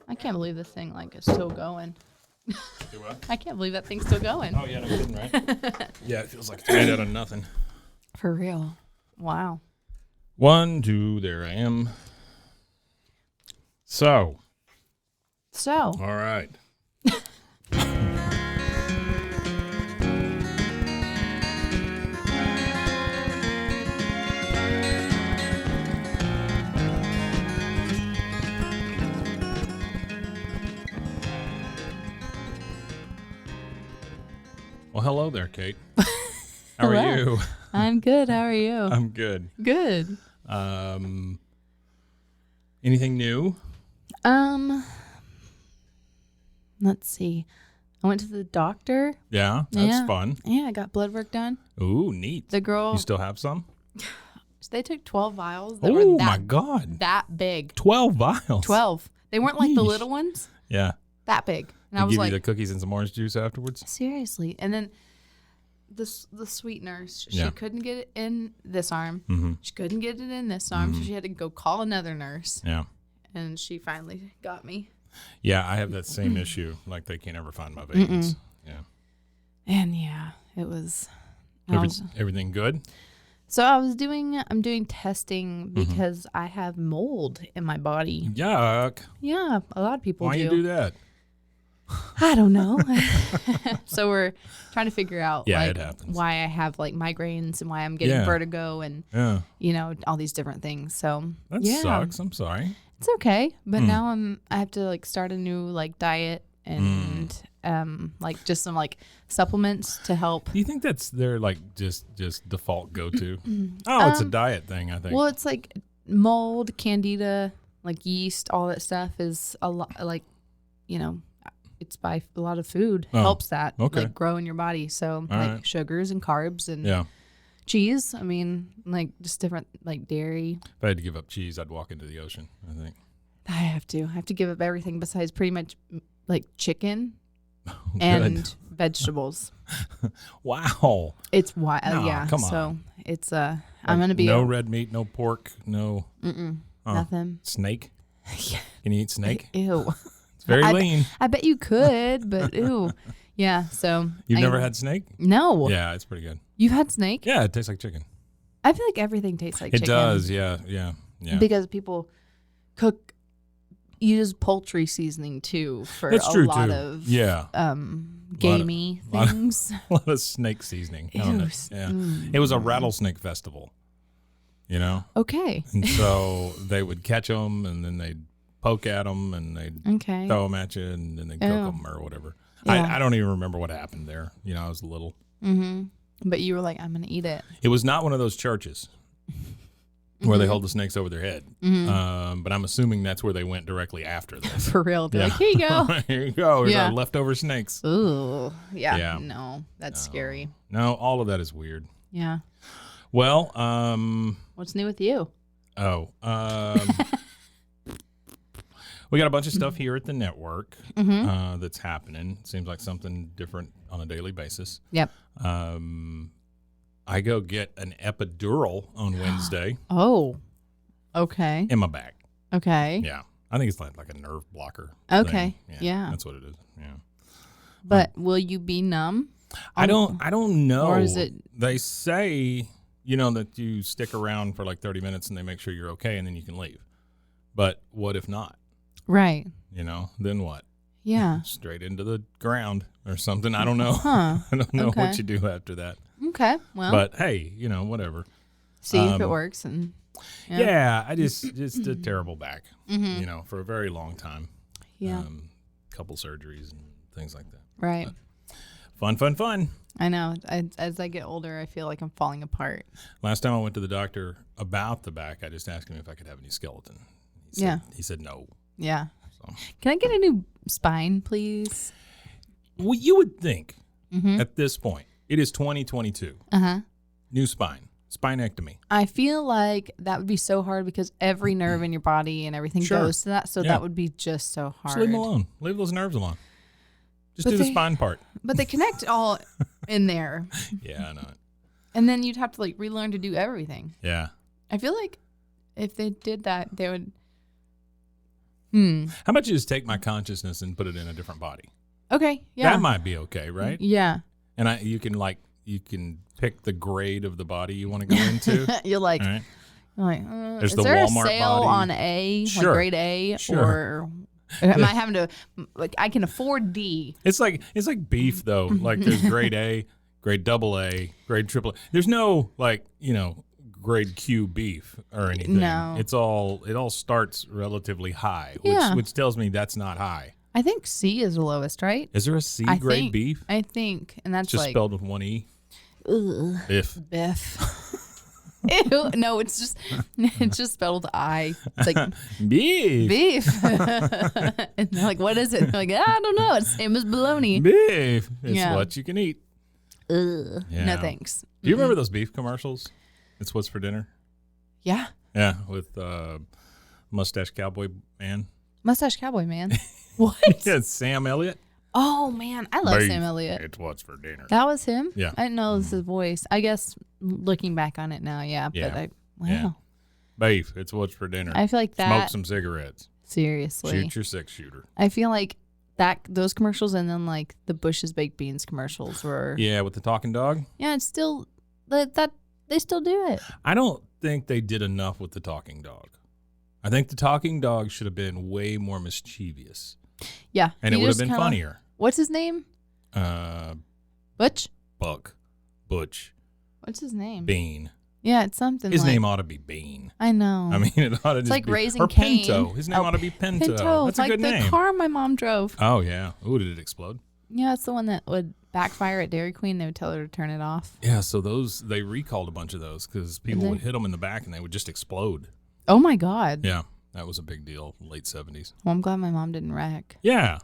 I can't believe this thing is still going. Do what? I can't believe that thing's still going. Oh, yeah, no kidding, right? Yeah, it feels like it's made out of nothing. For real. Wow. 1, 2, there I am. So. All right. Well, hello there, Kate. How are you? I'm good. How are you? I'm good. Good. Anything new? Let's see. I went to the doctor. Yeah, that's fun. Yeah, I got blood work done. Ooh, neat. The girl. You still have some? They took 12 vials. That Oh, were my God. That big. 12 vials. 12. They weren't like the Yeesh. little ones. Yeah. That big. And They I was give like, you the cookies and some orange juice afterwards? seriously. And then the sweet nurse, she Yeah. couldn't get it in this arm. Mm-hmm. She couldn't get it in this arm. So she had to go call another nurse. Yeah. And she finally got me. Yeah, I have that same issue. Like, they can't ever find my veins. Yeah. And yeah, it was. Everything good? So I'm doing testing because I have mold in my body. Yuck. Yeah, a lot of people Why do. you do that? I don't know. So we're trying to figure out it happens. why I have migraines and why I'm getting vertigo and all these different things. So That sucks. I'm sorry. it's okay. But now I have to start a new diet and just some supplements to help. Do you think that's their just default go-to? It's a diet thing, I think. Well, it's mold, candida, yeast, all that stuff is a lot it's by a lot of food helps that grow in your body. So right. sugars and carbs and cheese. I mean, just different dairy. If I had to give up cheese, I'd walk into the ocean, I think. I have to give up everything besides pretty much chicken Good. and vegetables. Wow. It's wild. No, Yeah. come on. So it's I'm gonna be no red meat, no pork, no nothing. snake. Yeah. Can you eat snake? Ew. It's very lean. I bet you could, but ew. Yeah. So You've never had snake? No. Yeah, it's pretty good. You've had snake? Yeah, it tastes like chicken. I feel like everything tastes like It chicken. does. Yeah. Because people use poultry seasoning too for That's a true lot too. of Gamey things. A lot of snake seasoning. on it. Yeah. It was a rattlesnake festival, Okay. And so they would catch them and then they'd poke at them and they'd throw them at you and then they'd cook them or whatever. Yeah. I don't even remember what happened there. I was little. Mm-hmm. But you were like, I'm going to eat it. It was not one of those churches where they hold the snakes over their head. But I'm assuming that's where they went directly after this. For real. They're like, here you go. Here you go. Here's our leftover snakes. Ooh. Yeah. Yeah. No, that's scary. No, all of that is weird. Yeah. Well, what's new with you? We got a bunch of stuff here at the network that's happening. Seems like something different on a daily basis. Yep. I go get an epidural on Wednesday. Oh, okay. In my back. Okay. Yeah. I think it's like a nerve blocker. Okay. Thing. Yeah. That's what it is. Yeah. But will you be numb? I don't know. Or is it? They say, that you stick around for 30 minutes and they make sure you're okay and then you can leave. But what if not? Right. Then what? Yeah. Straight into the ground or something. I don't know. Huh. I don't know Okay. what you do after that. Okay. Well. But hey, whatever. See if it works and. Yeah, I just a terrible back. For a very long time. Yeah. Couple surgeries and things like that. Right. But fun. I know. As I get older, I feel like I'm falling apart. Last time I went to the doctor about the back, I just asked him if I could have any skeleton. He said no. Yeah. So. Can I get a new spine, please? Well, you would think at this point, it is 2022. New spine, spinectomy. I feel like that would be so hard because every nerve in your body and everything goes to that. So that would be just so hard. Just leave them alone. Leave those nerves alone. Just do the spine part. But they connect all in there. Yeah, I know it. And then you'd have to relearn to do everything. Yeah. I feel like if they did that, they would How about you just take my consciousness and put it in a different body? Okay. Yeah. That might be okay, right? Yeah. And you can pick the grade of the body you want to go into. You're like, right? Is there Walmart a sale body. on A, Sure. like grade A, Sure. or am I having to, I can afford D? It's like beef though. Like there's grade A, grade AA, grade AAA. There's no grade Q beef or anything. No. It all starts relatively high, which tells me that's not high. I think C is the lowest, right? Is there a C grade beef? I think, and that's just spelled with one E. Ugh. Biff. Ew, no, it's just spelled with I. It's like beef. And they're like, what is it? They're like, I don't know. It's same as bologna. Beef. It's what you can eat. Ugh. Yeah. No thanks. Do you remember those beef commercials? It's what's for dinner. Yeah. Yeah, with Mustache Cowboy Man. Mustache Cowboy Man. What? Yeah, Sam Elliott. Oh man, I love Beef. Sam Elliott. It's what's for dinner. That was him? Yeah. I didn't know this was his voice. I guess looking back on it now, yeah. But wow. Yeah. Beef. It's what's for dinner. I feel like that. Smoke some cigarettes. Seriously. Shoot your 6-shooter. I feel like those commercials and then like the Bush's Baked Beans commercials were. Yeah, with the talking dog. Yeah, it's still that they still do it. I don't think they did enough with the talking dog. I think the talking dog should have been way more mischievous. Yeah. And it would have been funnier. What's his name? Butch? Butch. What's his name? Bean. Yeah, it's something His name ought to be Bean. I know. I mean, it ought to just like be. Raising or Cain. Pinto. His name ought to be Pinto. Pinto. That's a like good name. the car my mom drove. Oh, yeah. Ooh, did it explode? Yeah, it's the one that would backfire at Dairy Queen. They would tell her to turn it off. Yeah, so they recalled a bunch of those because people would hit them in the back and they would just explode. Oh, my God. Yeah, that was a big deal, late 70s. Well, I'm glad my mom didn't wreck. Yeah.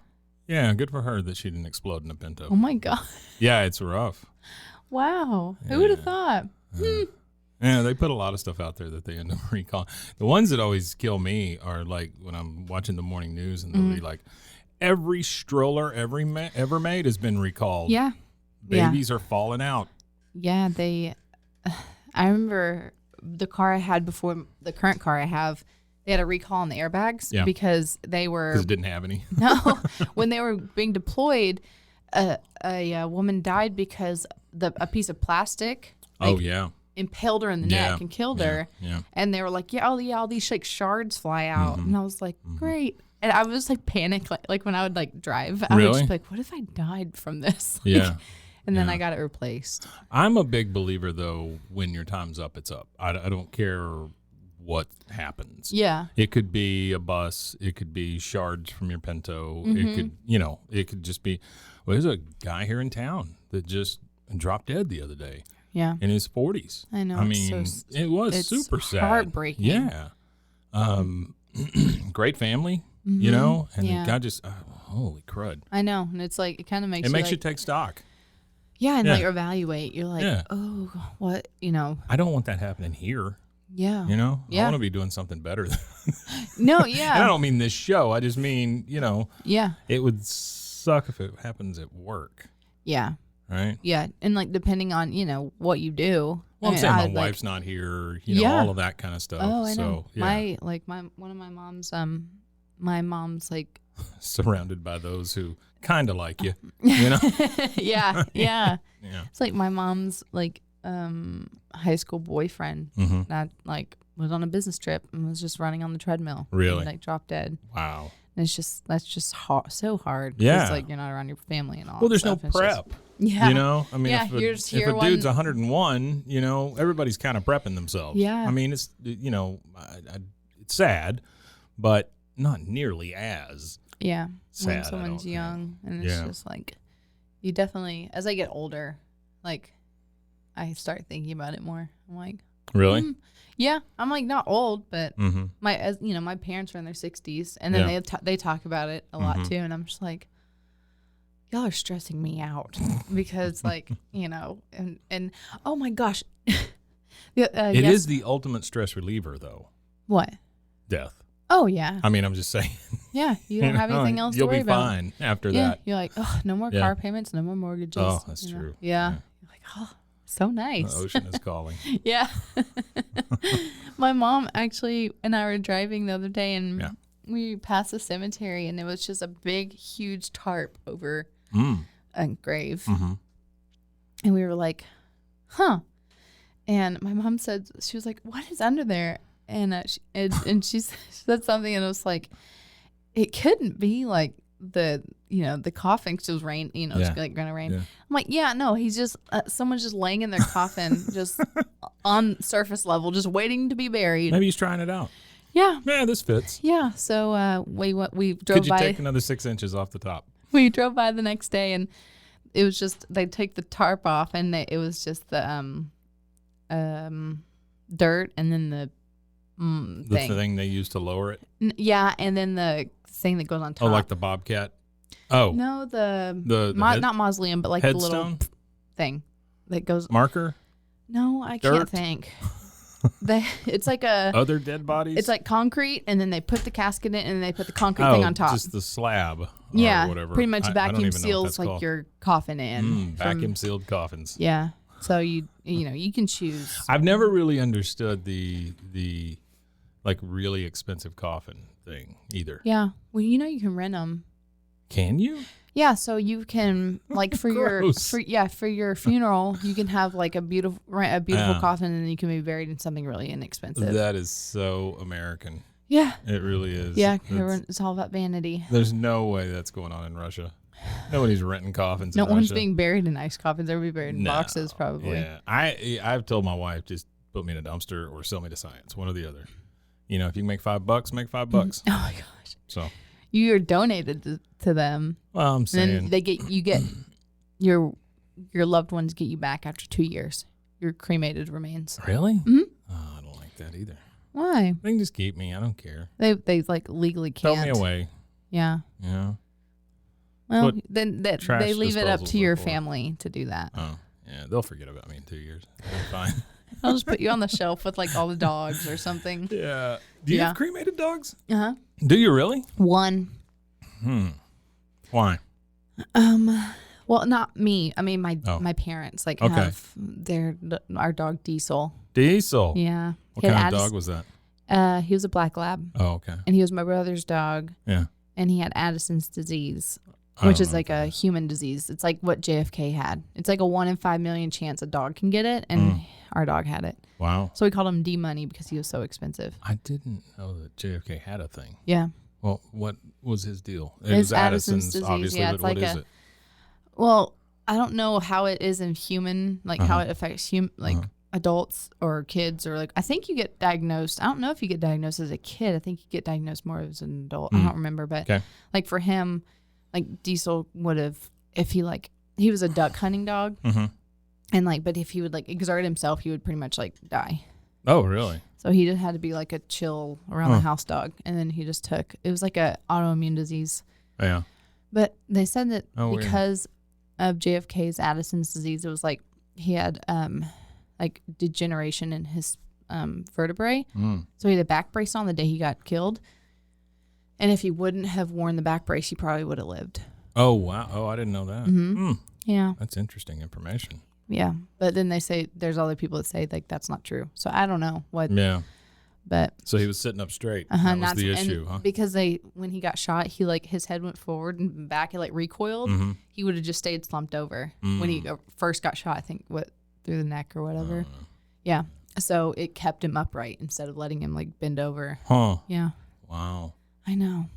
Yeah, good for her that she didn't explode in a Pinto. Oh, my God. Yeah, it's rough. Wow. Who would have thought? Yeah, they put a lot of stuff out there that they end up recalling. The ones that always kill me are like when I'm watching the morning news and they'll be like, every stroller ever made has been recalled. Yeah. Babies are falling out. Yeah, I remember the car I had before the current car I have, they had a recall on the airbags because they were. Because it didn't have any. No, when they were being deployed, a woman died because a piece of plastic. Impaled her in the neck and killed her. Yeah. And they were like, all these like shards fly out. And I was like, great. And I was like panicked, like when I would like drive, I would just be like, what if I died from this? Yeah. And then I got it replaced. I'm a big believer though, when your time's up, it's up. I don't care what happens. Yeah. It could be a bus. It could be shards from your Pinto. It could just be, there's a guy here in town that just dropped dead the other day. Yeah. In his 40s. I know. I mean, it was super sad. Heartbreaking. Yeah. Great family, and the guy just, holy crud. I know. And it's like, it kind of makes you take stock. Yeah. And like evaluate. You're like, oh, what, I don't want that happening here. Yeah. I want to be doing something better. No, yeah. And I don't mean this show. I just mean, yeah. It would suck if it happens at work. Yeah. Right. Yeah, and like depending on what you do. Well, I'm saying my wife's not here. All of that kind of stuff. Oh, I know. Yeah. One of my mom's like surrounded by those who kind of like you. Yeah. It's like my mom's like high school boyfriend that like was on a business trip and was just running on the treadmill. Really? And, like dropped dead. Wow. And that's just so hard. Yeah. It's like you're not around your family and all. Well, there's stuff. no prep. I mean, if a dude's 101, everybody's kind of prepping themselves. Yeah. I mean, it's it's sad, but not nearly as sad. When someone's young, and it's just like you definitely. As I get older, like I start thinking about it more. I'm like, really? Yeah, I'm like not old, but my parents are in their 60s, and then they talk about it a lot too, and I'm just like, y'all are stressing me out because like and oh my gosh, it is the ultimate stress reliever though. What? Death. Oh yeah. I mean, I'm just saying. Yeah, you don't have anything else to worry about. You'll be fine after that. You're like, oh, no more car payments, no more mortgages. Oh, that's true. Yeah. You're like, oh. So nice. The ocean is calling. Yeah. My mom actually and I were driving the other day and we passed the cemetery, and it was just a big, huge tarp over a grave. And we were like, huh. And my mom said, she was like, what is under there? And she said something, and it was like, it couldn't be like the coffin, because it was rain, it's like gonna rain. I'm like, yeah, no, he's just someone's just laying in their coffin, just on surface level, just waiting to be buried. Maybe he's trying it out. Yeah, this fits. Yeah, so we drove by. Could you take another 6 inches off the top? We drove by the next day, and it was just, they'd take the tarp off, and it was just the dirt, and then the thing they use to lower it. Yeah, and then the thing that goes on top. Oh, like the bobcat. Oh no, the head, not mausoleum, but like headstone? The little thing that goes marker. No, I Dirt? can't think. It's like other dead bodies. It's like concrete, and then they put the casket in, and then they put the concrete thing on top. Just the slab. Or whatever. Pretty much vacuum seals seals like your coffin in. Vacuum sealed coffins. Yeah, so you can choose. I've never really understood the like really expensive coffin thing either. Yeah, well, you can rent them. Can you? Yeah, so you can, like, for your funeral, you can have like a beautiful coffin, and then you can be buried in something really inexpensive. That is so American. Yeah, it really is. Yeah, it's all about vanity. There's no way that's going on in Russia. Nobody's renting coffins. No one's being buried in nice coffins. They'll be buried in boxes, probably. Yeah, I've told my wife, just put me in a dumpster or sell me to science, one or the other. If you can make $5, make $5. Oh my gosh! So you're donated to them. Well, I'm saying, and then you get your loved ones get you back after 2 years. Your cremated remains. Really? Mm-hmm. Oh, I don't like that either. Why? They can just keep me. I don't care. They like legally can't. Throw me away. Yeah. Yeah. Well, then they leave it up to your family to do that. Oh, yeah. They'll forget about me in 2 years. They're fine. I'll just put you on the shelf with like all the dogs or something. Yeah. Do you have cremated dogs? Uh-huh. Do you really? One. Why? Well, not me. I mean, my parents have our dog Diesel. Diesel. Yeah. What kind of dog was that? He was a black lab. Oh, okay. And he was my brother's dog. Yeah. And he had Addison's disease, which is like a human disease. It's like what JFK had. It's like a 1 in 5 million chance a dog can get it, and our dog had it. Wow. So we called him D-Money because he was so expensive. I didn't know that JFK had a thing. Yeah. Well, what was his deal? It was Addison's disease, obviously, yeah, but what is it? Well, I don't know how it is in human, like how it affects adults or kids, or like, I think you get diagnosed. I don't know if you get diagnosed as a kid. I think you get diagnosed more as an adult. I don't remember, but like for him, like Diesel would have, if he was a duck hunting dog, and but if he would like exert himself, he would pretty much like die. Oh, really? So he just had to be like a chill around the house dog, and then he just it was like a autoimmune disease. Yeah. But they said that because weird. of JFK's Addison's disease, it was like he had like degeneration in his vertebrae. So he had a back brace on the day he got killed. And if he wouldn't have worn the back brace, he probably would have lived. Oh, wow. Oh, I didn't know that. Yeah. That's interesting information. Yeah. But then they say there's other people that say like that's not true. So I don't know what. Yeah. But so he was sitting up straight. That was the issue, huh? Because when he got shot, he like his head went forward and back, it like recoiled. He would have just stayed slumped over when he first got shot. I think through the neck or whatever. Yeah. So it kept him upright instead of letting him like bend over. Huh. Yeah. Wow. I know.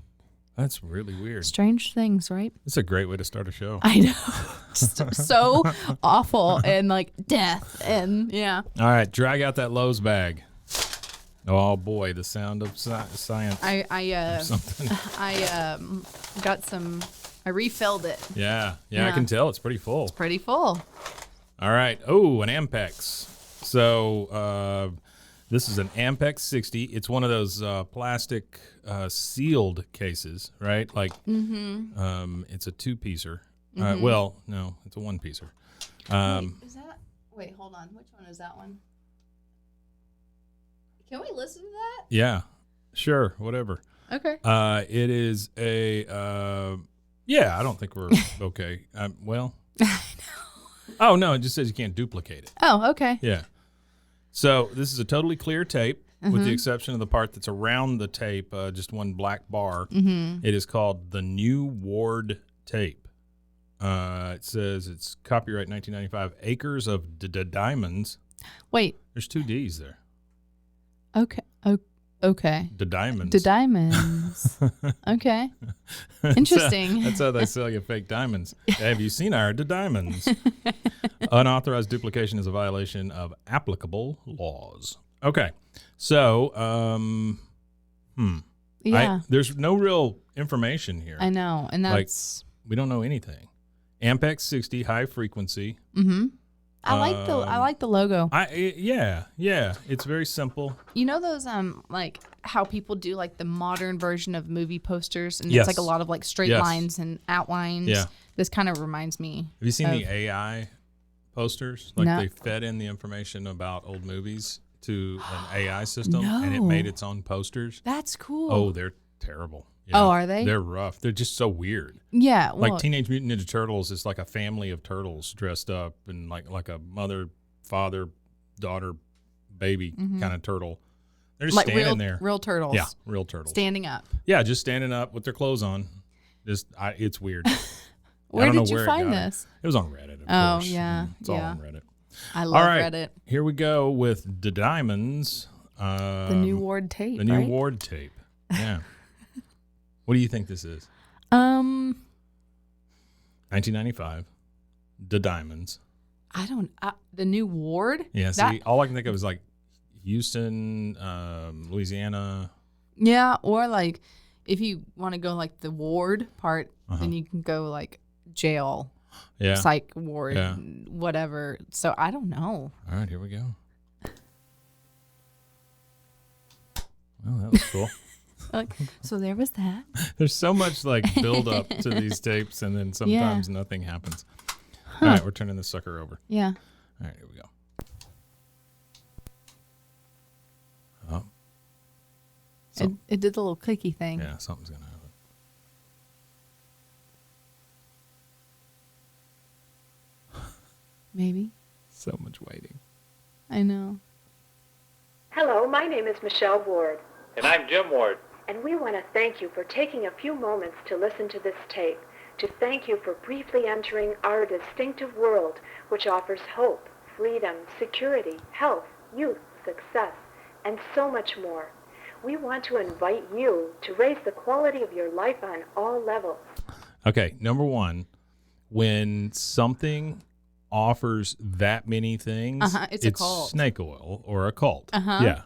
That's really weird. Strange things, right? It's a great way to start a show. I know. Just so awful, and like death, and yeah. All right, drag out that Lowe's bag. Oh boy, the sound of science. I got some. I refilled it. Yeah, I can tell it's pretty full. It's pretty full. All right. Oh, an Ampex. So this is an Ampex 60. It's one of those plastic sealed cases, right? Like, it's a 2-piecer. Well, no, it's a 1-piecer. Wait, hold on. Which one is that one? Can we listen to that? Yeah, sure, whatever. Okay. It is a, I don't think we're okay. Well, oh, no, it just says you can't duplicate it. Oh, okay. Yeah. So this is a totally clear tape. with the exception of the part that's around the tape, just one black bar. It is called the New Ward tape. It says it's copyright 1995, Acres of Diamonds. Wait. There's 2 D's there. Okay. Okay. The diamonds. The diamonds. Okay. Interesting. That's how they sell you fake diamonds. Have you seen our diamonds? Unauthorized duplication is a violation of applicable laws. Okay. So, yeah. There's no real information here. I know. And that's. We don't know anything. Ampex 60, high frequency. I like the logo. Yeah. It's very simple. You know those like how people do like the modern version of movie posters, and Yes. it's like a lot of like straight lines and outlines. Yeah. This kind of reminds me. Have you seen the AI posters? Like No. they fed in the information about old movies to an AI system, and it made its own posters. That's cool. Oh, they're terrible. Yeah. Oh, are they? They're rough. They're just so weird. Yeah. Well, Like Teenage Mutant Ninja Turtles is like a family of turtles dressed up and like a mother, father, daughter, baby kind of turtle. They're just like standing there. real turtles. Yeah, real turtles. Standing up. Yeah, just standing up with their clothes on. It's weird. Where did you find this? It was on Reddit, of course. Yeah. It's all on Reddit. I love all right, Reddit. Here we go with the diamonds. The New Ward tape. The New Ward tape. Yeah. What do you think this is? 1995. The Diamonds. I don't. The New Ward. Yeah. See, all I can think of is like Houston, Louisiana. Yeah, or like if you want to go like the ward part, then you can go like jail, psych ward, whatever. So I don't know. All right, here we go. Well, that was cool. So there was that. There's so much like build up to these tapes, and then sometimes nothing happens. All right, we're turning this sucker over. Yeah. All right, here we go. Oh. It did the little clicky thing. Yeah, something's going to happen. Maybe. So much waiting. I know. Hello, my name is Michelle Ward. And I'm Jim Ward. And we want to thank you for taking a few moments to listen to this tape, to thank you for briefly entering our distinctive world, which offers hope, freedom, security, health, youth, success, and so much more. We want to invite you to raise the quality of your life on all levels. Okay, number one, when something offers that many things, it's a cult. Snake oil or a cult. Yeah.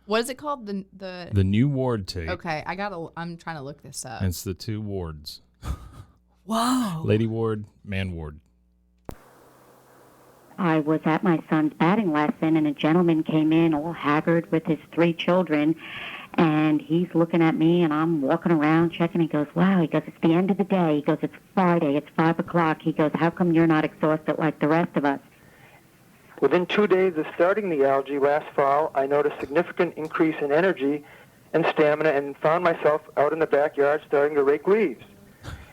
What is it called? The New Ward tape. Okay, I'm trying to look this up. And it's the 2 wards. Whoa. Lady Ward, Man Ward. I was at my son's batting lesson, and a gentleman came in all haggard with his 3 children, and he's looking at me, and I'm walking around checking. He goes, wow, he goes, it's the end of the day. He goes, it's Friday, it's 5 o'clock. He goes, how come you're not exhausted like the rest of us? Within 2 days of starting the algae last fall, I noticed a significant increase in energy and stamina and found myself out in the backyard starting to rake leaves.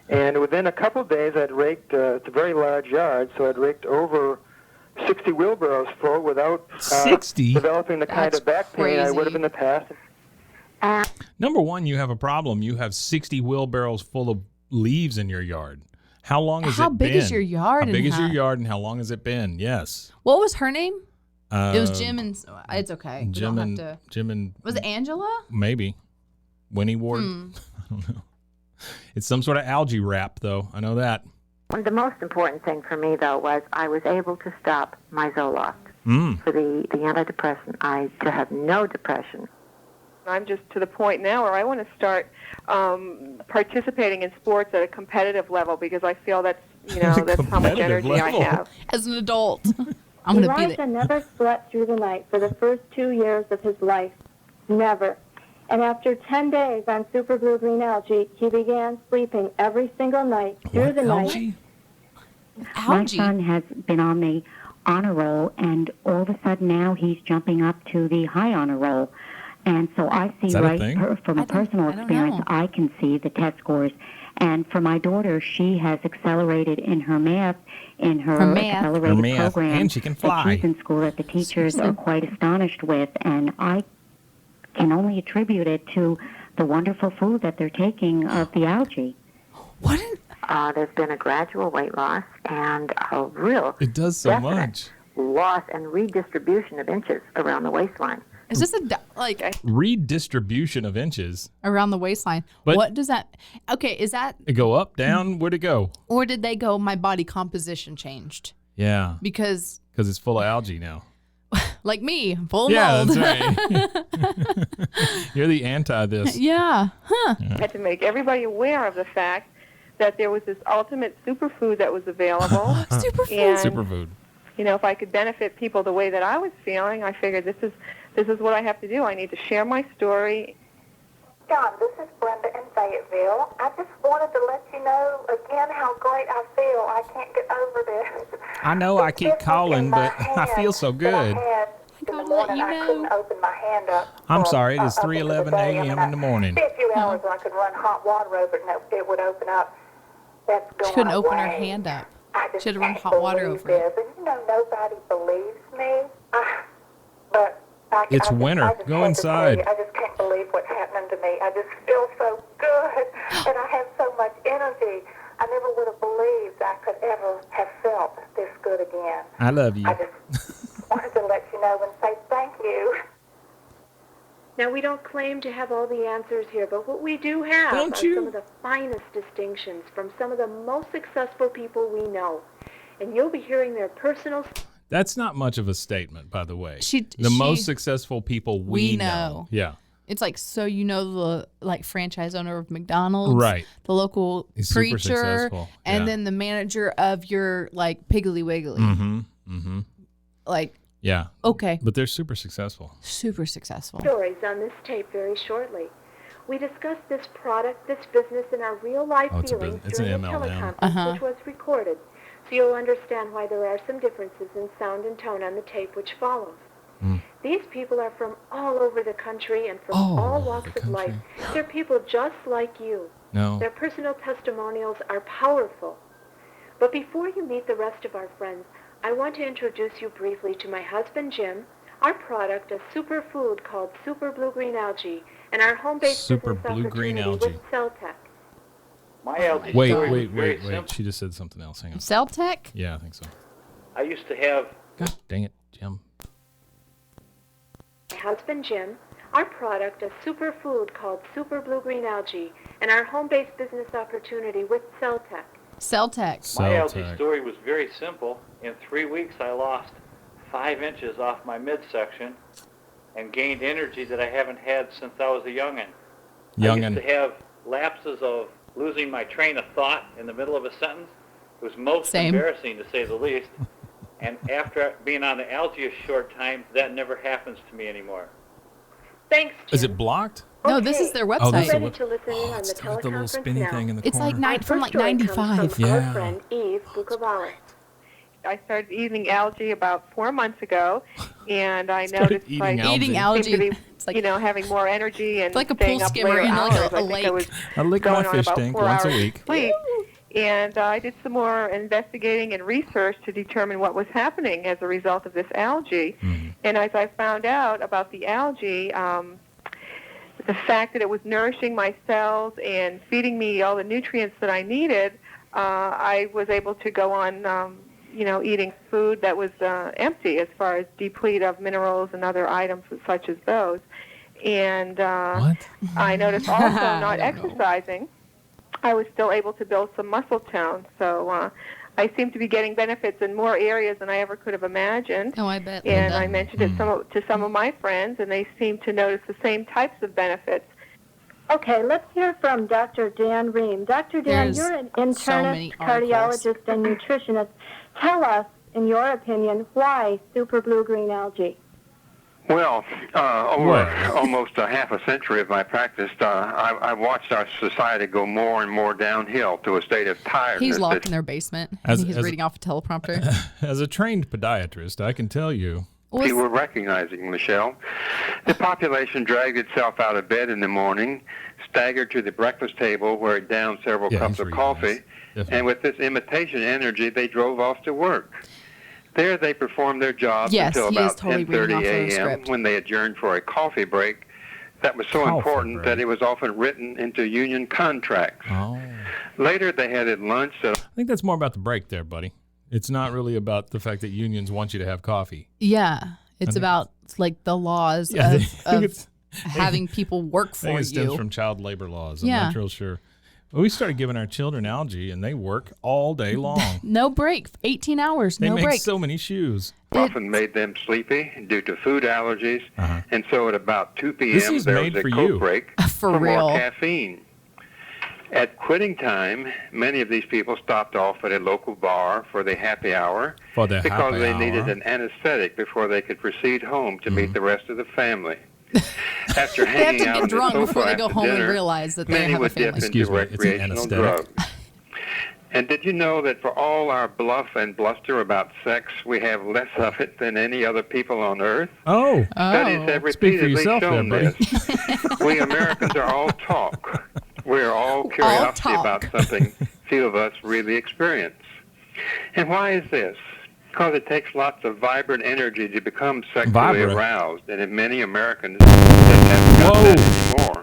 And within a couple of days, I'd raked, it's a very large yard, so I'd raked over 60 wheelbarrows full without 60? Developing the kind That's of back pain crazy. I would have in the past. Number one, you have a problem. You have 60 wheelbarrows full of leaves in your yard. How long has it been? How big is your yard? How big is your yard, and how long has it been? Yes. What was her name? It was Jim and... It's okay. Jim and... Was it Angela? Maybe. Winnie Ward? I don't know. It's some sort of algae wrap, though. I know that. The most important thing for me, though, was I was able to stop my Zoloft for the antidepressant. I to have no depression. I'm just to the point now where I want to start participating in sports at a competitive level because I feel that's how much energy I have. As an adult, I'm going to be Elijah there. never slept through the night for the first 2 years of his life. Never. And after 10 days on Super Blue Green Algae, he began sleeping every single night through the night. My son has been on the honor roll, and all of a sudden now he's jumping up to the high honor roll. And so I see from a personal experience, I can see the test scores. And for my daughter, she has accelerated in her math, accelerated program. And she can fly. That she's in school that the teachers are quite astonished with. And I can only attribute it to the wonderful food that they're taking of the algae. What? There's been a gradual weight loss and a real it does so much loss and redistribution of inches around the waistline. Is this redistribution of inches around the waistline? But what does that? Okay, is that it go up, down? Where'd it go? Or did they go? My body composition changed. Yeah, because it's full of algae now. Like me, full of mold. That's right. You're the anti this. Yeah. Huh. I had to make everybody aware of the fact that there was this ultimate superfood that was available. Superfood. You know, if I could benefit people the way that I was feeling, I figured this is what I have to do. I need to share my story. John, this is Brenda in Fayetteville. I just wanted to let you know again how great I feel. I can't get over this. I know I keep calling, but I feel so good. I couldn't open my hand up. I'm sorry, it is 3:11 a.m. in the morning. A few hours I could run hot water over it and it would open up. That's going She couldn't open away. her hand up. I just She had to run can't hot water believe over it. this. And you know, nobody believes me. But It's winter. I just Go have to inside. tell you, I just can't believe what's happening to me. I just feel so good, and I have so much energy. I never would have believed I could ever have felt this good again. I love you. I just wanted to let you know and say thank you. Now, we don't claim to have all the answers here, but what we do have are some of the finest distinctions from some of the most successful people we know. And you'll be hearing their personal... That's not much of a statement, by the way. The most successful people we know. Yeah. It's like, so you know the franchise owner of McDonald's, right? The local He's super preacher, successful. And then the manager of your Piggly Wiggly. Mm-hmm. Mm-hmm. Yeah. Okay. But they're super successful. Super successful. Stories on this tape very shortly. We discussed this product, this business, and our real-life feelings during the teleconference, which was recorded, so you'll understand why there are some differences in sound and tone on the tape which follows. These people are from all over the country and from all walks of life. They're people just like you. No. Their personal testimonials are powerful. But before you meet the rest of our friends, I want to introduce you briefly to my husband, Jim, our product, a superfood called Super Blue-Green Algae, and our home-based business opportunity with CellTech. My algae Wait. She just said something else. Hang on. CellTech? Yeah, I think so. I used to have... God dang it, Jim. My husband, Jim, our product, a superfood called Super Blue-Green Algae, and our home-based business opportunity with CellTech. CellTech. My algae story was very simple. In 3 weeks, I lost 5 inches off my midsection and gained energy that I haven't had since I was a youngin'. I used to have lapses of losing my train of thought in the middle of a sentence. It was most embarrassing, to say the least. And after being on the algae a short time, that never happens to me anymore. Thanks, Jim. Is it blocked? No, this is their website. Oh, this is Ready to listen in on the got the little spinny thing in the it's corner. like from 95. Our friend Eve Bukovalis. I started eating algae about 4 months ago, and I noticed eating algae. Seemed to be, it's like, having more energy and like a staying pool up skimmer later in hours. a lake. I lick my fish tank once a week. Sleep. And I did some more investigating and research to determine what was happening as a result of this algae. And as I found out about the algae, the fact that it was nourishing my cells and feeding me all the nutrients that I needed, I was able to go on, eating food that was empty as far as deplete of minerals and other items such as those. And I noticed also not exercising, I was still able to build some muscle tone. So I seem to be getting benefits in more areas than I ever could have imagined. Oh, I bet. And I mentioned it to some of my friends, and they seem to notice the same types of benefits. Okay, let's hear from Dr. Dan Ream. Dr. Dan, you're an internist, cardiologist, and nutritionist. Tell us, in your opinion, why Super Blue-Green Algae? Well, over almost a half a century of my practice, I've watched our society go more and more downhill to a state of tiredness. He's locked in their basement. He's reading off a teleprompter. As a trained podiatrist, I can tell you. People were recognizing, Michelle. The population dragged itself out of bed in the morning, staggered to the breakfast table where it downed several cups of coffee, and with this imitation energy, they drove off to work. There they performed their jobs until about 10:30 a.m. when they adjourned for a coffee break that was so important that it was often written into union contracts. Oh. Later, they had it lunch. I think that's more about the break there, buddy. It's not really about the fact that unions want you to have coffee. Yeah. It's about like the laws of having people work for you. I think it stems from child labor laws. I'm not real sure. Well, we started giving our children algae, and they work all day long. No break. 18 hours, no break. They make so many shoes. Often made them sleepy due to food allergies, and so at about 2 p.m. there was a Coke break for real. More caffeine. At quitting time, many of these people stopped off at a local bar for the happy hour because they needed an anesthetic before they could proceed home to meet the rest of the family. After hanging they have to out get drunk the before they go home dinner, and realize that they many have a would family. dip into recreational drugs. And did you know that for all our bluff and bluster about sex, we have less of it than any other people on Earth? Oh. Studies have repeatedly shown this. We Americans are all talk. We're all curiosity about something few of us really experience. And why is this? Because it takes lots of vibrant energy to become sexually aroused, and in many Americans, they haven't got that anymore.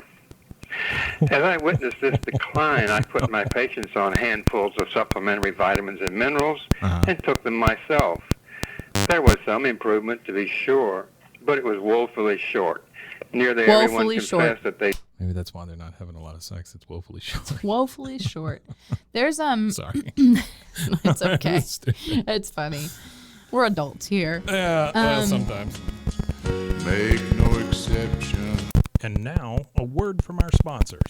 As I witnessed this decline, I put my patients on handfuls of supplementary vitamins and minerals and took them myself. There was some improvement, to be sure, but it was woefully short. Nearly everyone confessed that they... Maybe that's why they're not having a lot of sex. It's woefully short. It's woefully short. There's Sorry. It's okay. It's funny. We're adults here. Yeah, well, sometimes. Make no exception. And now, a word from our sponsors.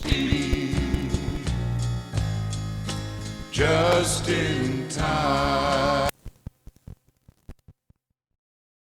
Just in time.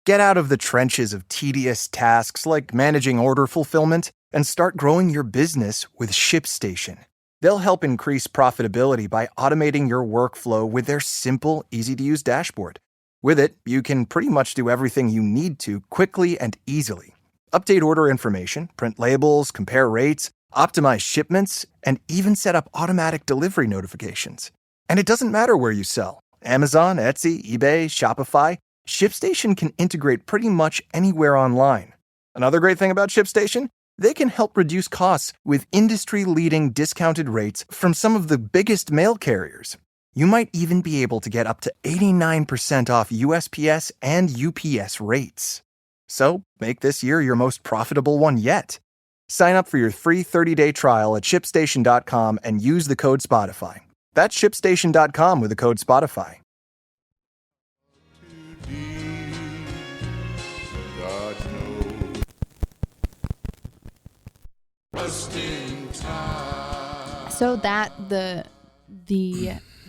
Get out of the trenches of tedious tasks like managing order fulfillment and start growing your business with ShipStation. They'll help increase profitability by automating your workflow with their simple, easy-to-use dashboard. With it, you can pretty much do everything you need to quickly and easily. Update order information, print labels, compare rates, optimize shipments, and even set up automatic delivery notifications. And it doesn't matter where you sell. Amazon, Etsy, eBay, Shopify, ShipStation can integrate pretty much anywhere online. Another great thing about ShipStation? They can help reduce costs with industry-leading discounted rates from some of the biggest mail carriers. You might even be able to get up to 89% off USPS and UPS rates. So, make this year your most profitable one yet. Sign up for your free 30-day trial at ShipStation.com and use the code Spotify. That's ShipStation.com with the code Spotify. So that the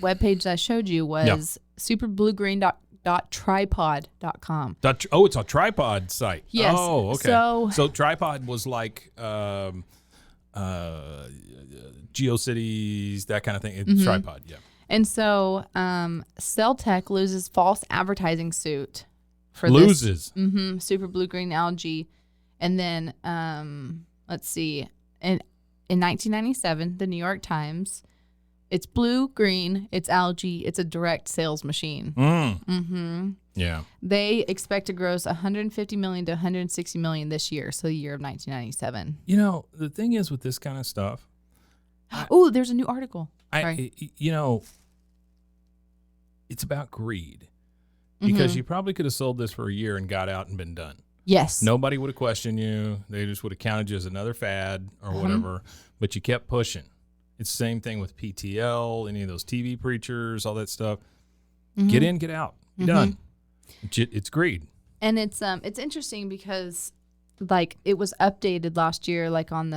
webpage that I showed you was superbluegreen.tripod.com. Oh, it's a tripod site. Yes. Oh, okay. So tripod was like GeoCities, that kind of thing. It's tripod, yeah. And so Celltech loses false advertising suit for this. Super Blue Green Algae. And then let's see. In 1997, the New York Times, it's blue, green, it's algae, it's a direct sales machine. Yeah. They expect to gross $150 million to $160 million this year, so the year of 1997. You know, the thing is with this kind of stuff. Oh, there's a new article. It's about greed. Because you probably could have sold this for a year and got out and been done. Yes. Nobody would have questioned you. They just would have counted you as another fad or whatever. But you kept pushing. It's the same thing with PTL, any of those TV preachers, all that stuff. Get in, get out. You're done. It's greed. And it's interesting because like it was updated last year, like on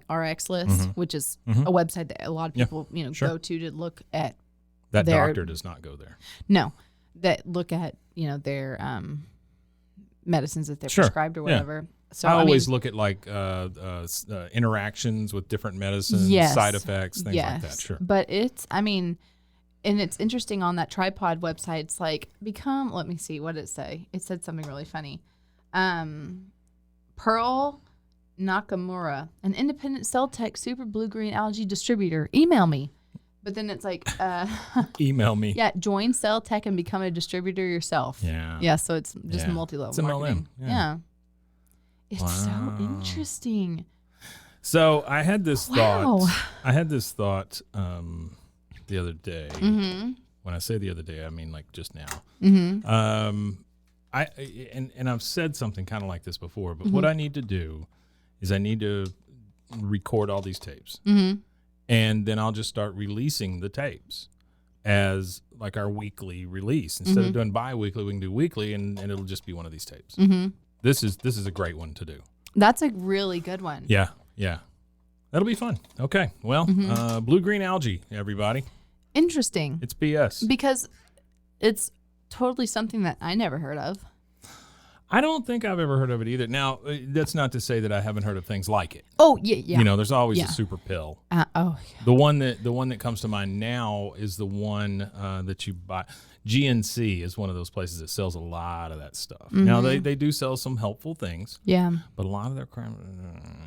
RX list, which is a website that a lot of people go to look at. That doctor does not go there. No, that look at their medicines that they're prescribed or whatever. Yeah. So I always look at like interactions with different medicines, side effects, things like that. Sure. But and it's interesting on that tripod website. It's like let me see, what did it say? It said something really funny. Pearl Nakamura, an independent Celltech super blue green algae distributor. Email me. But then it's like email me. Yeah, join Celltech and become a distributor yourself. Yeah. Yeah, so it's just multi-level marketing. MLM. Yeah. It's so interesting. So I had this thought. The other day. Mm-hmm. When I say the other day, I mean like just now. Mm-hmm. And I've said something kind of like this before, but what I need to do is I need to record all these tapes, and then I'll just start releasing the tapes as like our weekly release. Instead of doing bi-weekly, we can do weekly, and it'll just be one of these tapes. This is a great one to do. That's a really good one. Yeah. That'll be fun. Okay. Well, blue-green algae, everybody. Interesting. It's BS. Because it's totally something that I never heard of. I don't think I've ever heard of it either. Now, that's not to say that I haven't heard of things like it. Oh, yeah. You know, there's always a super pill. Yeah. The one that comes to mind now is the one that you buy. GNC is one of those places that sells a lot of that stuff. Now, they do sell some helpful things. Yeah. But a lot of their crap,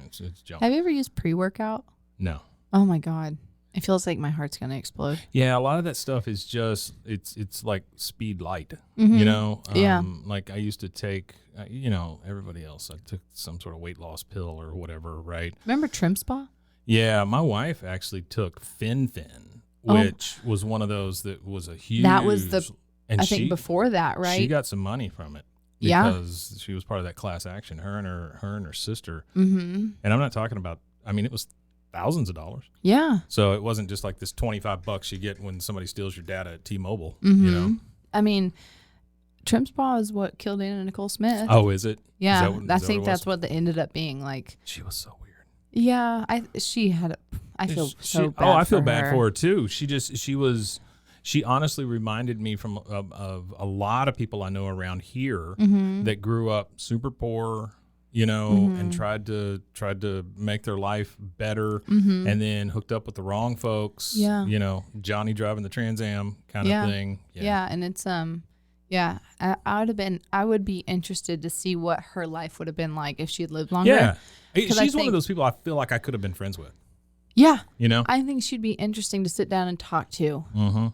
it's junk. Have you ever used pre-workout? No. Oh, my God. It feels like my heart's going to explode. Yeah, a lot of that stuff is just, it's like speed light, you know? Like I used to take, everybody else, I took some sort of weight loss pill or whatever, right? Remember Trim Spa? Yeah, my wife actually took Fin, which was one of those that was a huge... That was I think before that, right? She got some money from it. Because she was part of that class action, her and her sister. Mm-hmm. And I'm not talking about, it was thousands of dollars. Yeah. So it wasn't just like this $25 you get when somebody steals your data at T-Mobile, Trim Spa is what killed Anna Nicole Smith. Oh, is it? Yeah. I think that's what they ended up being like. She was so weird. Yeah. I feel so bad. I feel bad for her too. She honestly reminded me of a lot of people I know around here that grew up super poor, and tried to make their life better, and then hooked up with the wrong folks. Yeah. Johnny driving the Trans Am kind of thing. Yeah, and it's I would be interested to see what her life would have been like if she had lived longer. Yeah, she's one of those people I feel like I could have been friends with. Yeah, I think she'd be interesting to sit down and talk to. Mm-hmm.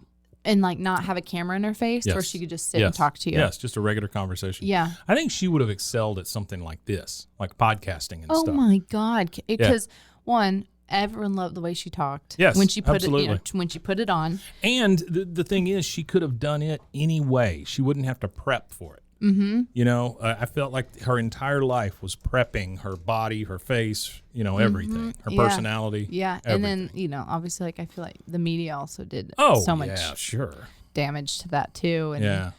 And like not have a camera in her face, or she could just sit and talk to you. Yes, just a regular conversation. Yeah. I think she would have excelled at something like this, like podcasting and stuff. Oh my God. Because one, everyone loved the way she talked. Yes, when she put absolutely. it, when she put it on. And the thing is, she could have done it anyway. She wouldn't have to prep for it. Mm-hmm. I felt like her entire life was prepping her body, her face, everything, her personality. Yeah. Everything. And then, obviously, like I feel like the media also did so much damage to that too. And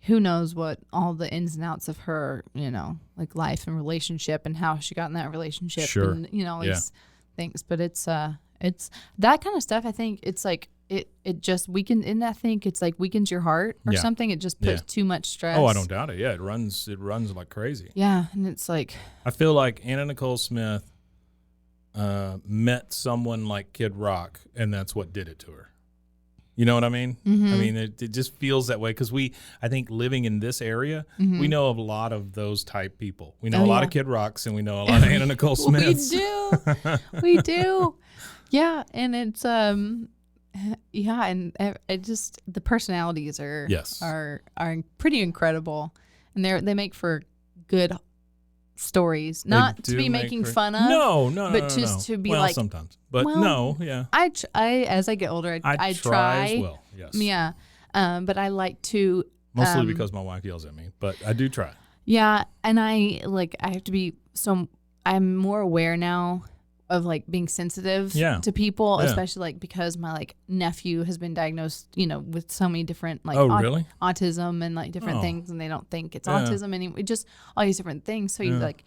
who knows what all the ins and outs of her, like life and relationship and how she got in that relationship and, these things. But it's that kind of stuff. I think it's like, it just weakens, I think it's like weakens your heart or something. It just puts too much stress. Oh, I don't doubt it. Yeah, it runs like crazy. Yeah, and it's like I feel like Anna Nicole Smith met someone like Kid Rock, and that's what did it to her. You know what I mean? Mm-hmm. I mean, it just feels that way because I think living in this area, we know of a lot of those type people. We know a lot of Kid Rocks, and we know a lot of Anna Nicole Smiths. We do. Yeah, and it's and it just the personalities are pretty incredible, and they make for good stories. Not to be making fun of, but just to be like sometimes. But I as I get older, I try as well. Yes. Yeah, but I like to mostly because my wife yells at me, but I do try. Yeah, and I have to be I'm more aware now of like being sensitive to people, especially like because my like nephew has been diagnosed, with so many different like autism and like different things, and they don't think it's autism anymore, just all these different things. So you like,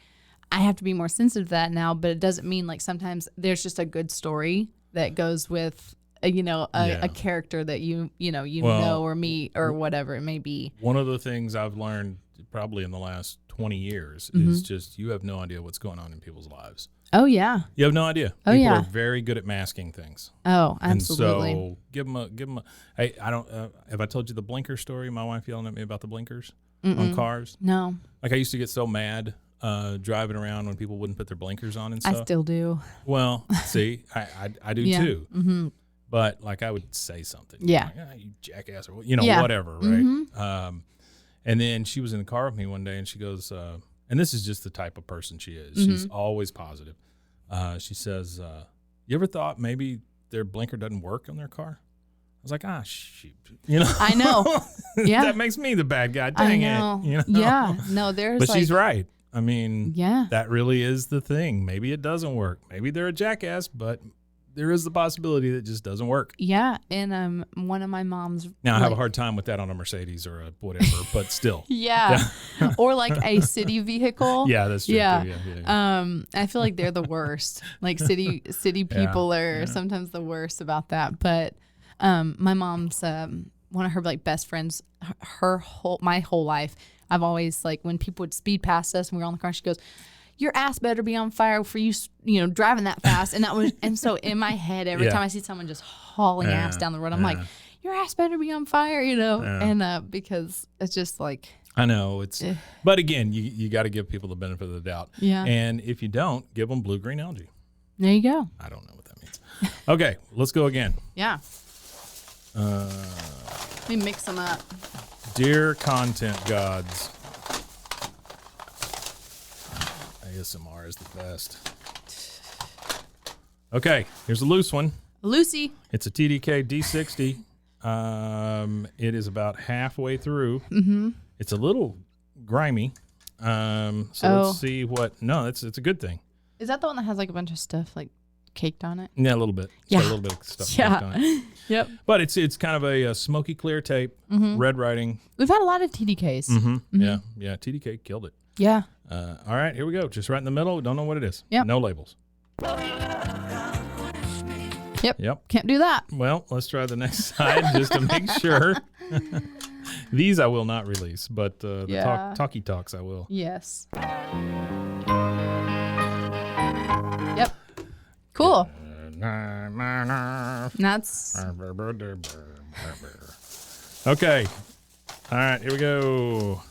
I have to be more sensitive to that now, but it doesn't mean like sometimes there's just a good story that goes with a character that you know or meet or whatever it may be. One of the things I've learned probably in the last 20 years is just you have no idea what's going on in people's lives. Oh, yeah. You have no idea. People are very good at masking things. Oh, absolutely. And so give them a, hey, I don't, have I told you the blinker story? My wife yelling at me about the blinkers on cars? No. Like I used to get so mad driving around when people wouldn't put their blinkers on and stuff. I still do. Well, see, I do too. Mm-hmm. But like I would say something. Yeah. Like, you jackass or, whatever, right? Mm-hmm. And then she was in the car with me one day and she goes, and this is just the type of person she is. She's always positive. She says, you ever thought maybe their blinker doesn't work on their car? I was like, shoot. I know. Yeah. That makes me the bad guy. Dang it. Yeah. No, there's But she's right. I mean, that really is the thing. Maybe it doesn't work. Maybe they're a jackass, but there is the possibility that it just doesn't work. Yeah. And one of my mom's. Now, I have a hard time with that on a Mercedes or a whatever, but still. Yeah. Or like a city vehicle. Yeah, that's true. Yeah. Too. Yeah. I feel like they're the worst. Like city people are sometimes the worst about that. But my mom's one of her like best friends. My whole life, I've always like when people would speed past us and we were on the car, she goes, "Your ass better be on fire for you driving that fast." And so in my head, every time I see someone just hauling ass down the road, I'm like, "Your ass better be on fire," and because it's just like. I know but again, you got to give people the benefit of the doubt. Yeah. And if you don't, give them blue-green algae. There you go. I don't know what that means. Okay, let's go again. Yeah. Let me mix them up. Dear content gods. ASMR is the best. Okay, here's a loose one. Lucy. It's a TDK D60. It is about halfway through. Mm-hmm. It's a little grimy. Let's see what. No, it's a good thing. Is that the one that has like a bunch of stuff like caked on it? Yeah, a little bit. It's got a little bit of stuff caked on it. Yep. But it's kind of a smoky clear tape, red writing. We've had a lot of TDKs. Yeah. TDK killed it. Yeah. All right, here we go. Just right in the middle. Don't know what it is. Yep. No labels. Yep. Can't do that. Well, let's try the next side just to make sure. These I will not release, but the talkie talks I will. Yes. Yep. Cool. That's okay. All right, here we go.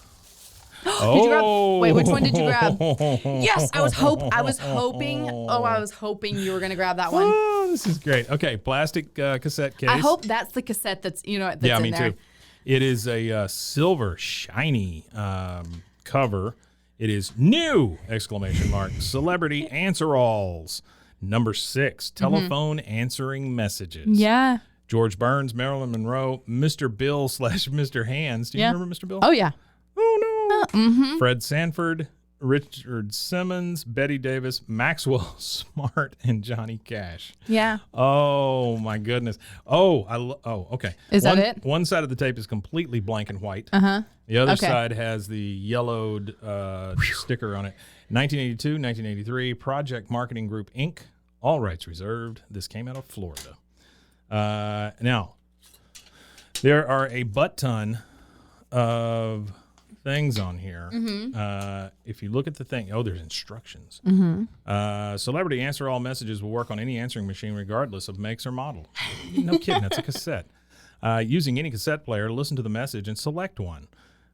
Did you grab? Wait, which one did you grab? Yes, I was hoping. Oh, I was hoping you were gonna grab that one. Oh, this is great. Okay, plastic cassette case. I hope that's the cassette that's that's yeah, in me there. too. It is a silver shiny cover. It is new! ! Celebrity AnswerAlls. Number 6, telephone answering messages. Yeah. George Burns, Marilyn Monroe, Mr. Bill / Mr. Hands. Do you remember Mr. Bill? Oh, yeah. Oh, no. Fred Sanford, Richard Simmons, Betty Davis, Maxwell Smart, and Johnny Cash. Yeah. Oh, my goodness. Okay. Is that it? One side of the tape is completely blank and white. Uh-huh. The other side has the yellowed sticker on it. 1982, 1983, Project Marketing Group, Inc., all rights reserved. This came out of Florida. Now, there are a butt-ton of things on here. If you look at the thing, there's instructions. Celebrity Answer All messages will work on any answering machine regardless of makes or model. No kidding, that's a cassette. Using any cassette player, listen to the message and select one.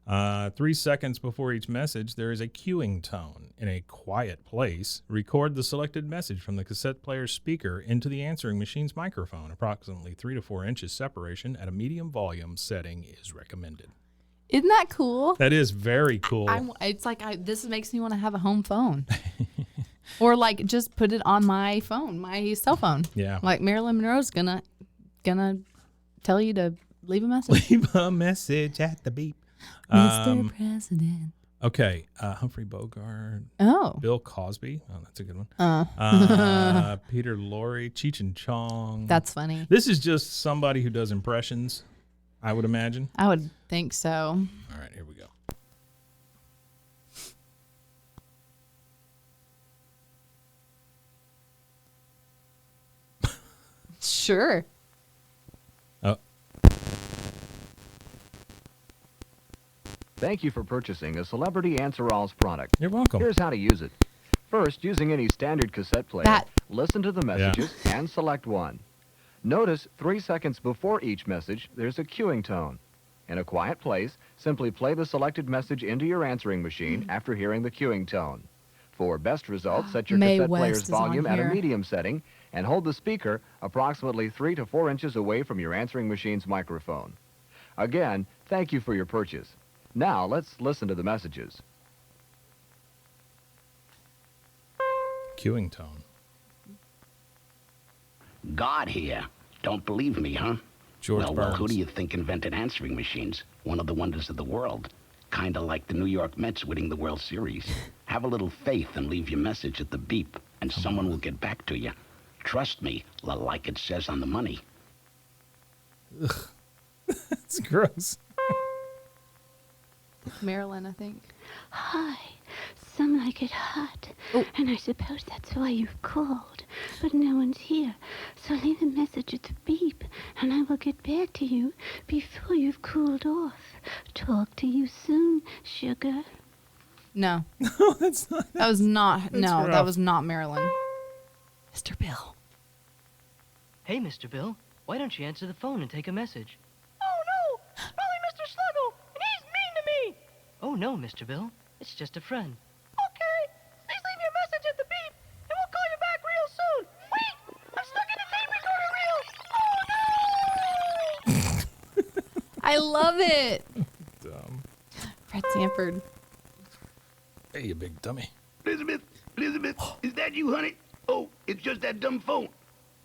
3 seconds before each message, there is a cueing tone. In a quiet place, record the selected message from the cassette player's speaker into the answering machine's microphone. Approximately 3 to 4 inches separation at a medium volume setting is recommended. Isn't that cool? That is very cool. It's like this makes me want to have a home phone. Or like just put it on my phone, my cell phone. Yeah. Like Marilyn Monroe's gonna tell you to leave a message. Leave a message at the beep. Mr. President. Okay, Humphrey Bogart. Oh. Bill Cosby. Oh, that's a good one. Peter Lorre, Cheech and Chong. That's funny. This is just somebody who does impressions, I would imagine. I would think so. All right, here we go. Sure. Thank you for purchasing a Celebrity AnswerAlls product. You're welcome. Here's how to use it. First, using any standard cassette player, listen to the messages and select one. Notice 3 seconds before each message, there's a cueing tone. In a quiet place, simply play the selected message into your answering machine after hearing the cueing tone. For best results, set your cassette player's volume at a medium setting and hold the speaker approximately 3 to 4 inches away from your answering machine's microphone. Again, thank you for your purchase. Now, let's listen to the messages. Queuing tone. God here. Don't believe me, huh? George Well, Burns. who do you think invented answering machines? One of the wonders of the world. Kind of like the New York Mets winning the World Series. Have a little faith and leave your message at the beep, and someone will get back to you. Trust me, like it says on the money. Ugh. That's gross. Marilyn, I think. Hi. Some like it hot, and I suppose that's why you've called. But no one's here, so leave a message at the beep, and I will get back to you before you've cooled off. Talk to you soon, sugar. No. No, that's not. That was not. That's No, rough. that was not Marilyn. Mr. Bill. Hey, Mr. Bill, why don't you answer the phone and take a message? Oh, no! Probably Mr. Sluggo, and he's mean to me! Oh, no, Mr. Bill. It's just a friend. Okay, please leave your message at the beep, and we'll call you back real soon. Wait! I'm stuck in the tape recorder reel! Oh, no! I love it. Dumb. Fred Sanford. Hey, you big dummy. Elizabeth, is that you, honey? Oh, it's just that dumb phone.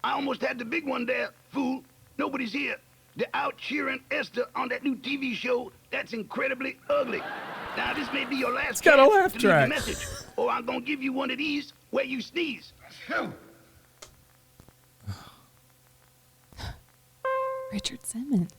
I almost had the big one there, fool. Nobody's here. They're out cheering Esther on that new TV show that's incredibly ugly. Now, this may be your last It's got a chance laugh to track. leave a message, or I'm gonna give you one of these where you sneeze. Richard Simmons.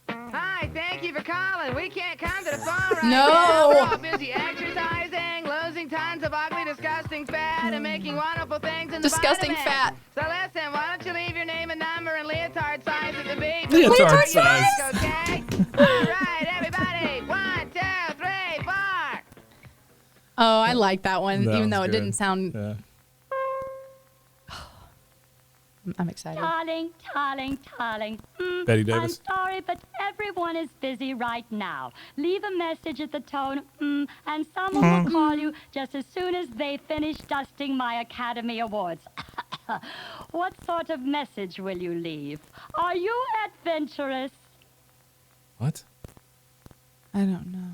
Hi, thank you for calling. We can't come to the phone right No. now. We're all busy exercising, losing tons of ugly, disgusting fat, and making wonderful things in the Disgusting vitamin. fat. So listen, why don't you leave your name and number and leotard size at the beep? Leotard size. Okay? All right, everybody. 1, 2, 3, 4. Oh, I like that one, That even though was it good. didn't sound. Yeah. I'm excited. Darling. Betty Davis. I'm sorry, but everyone is busy right now. Leave a message at the tone, and someone will call you just as soon as they finish dusting my Academy Awards. What sort of message will you leave? Are you adventurous? What? I don't know.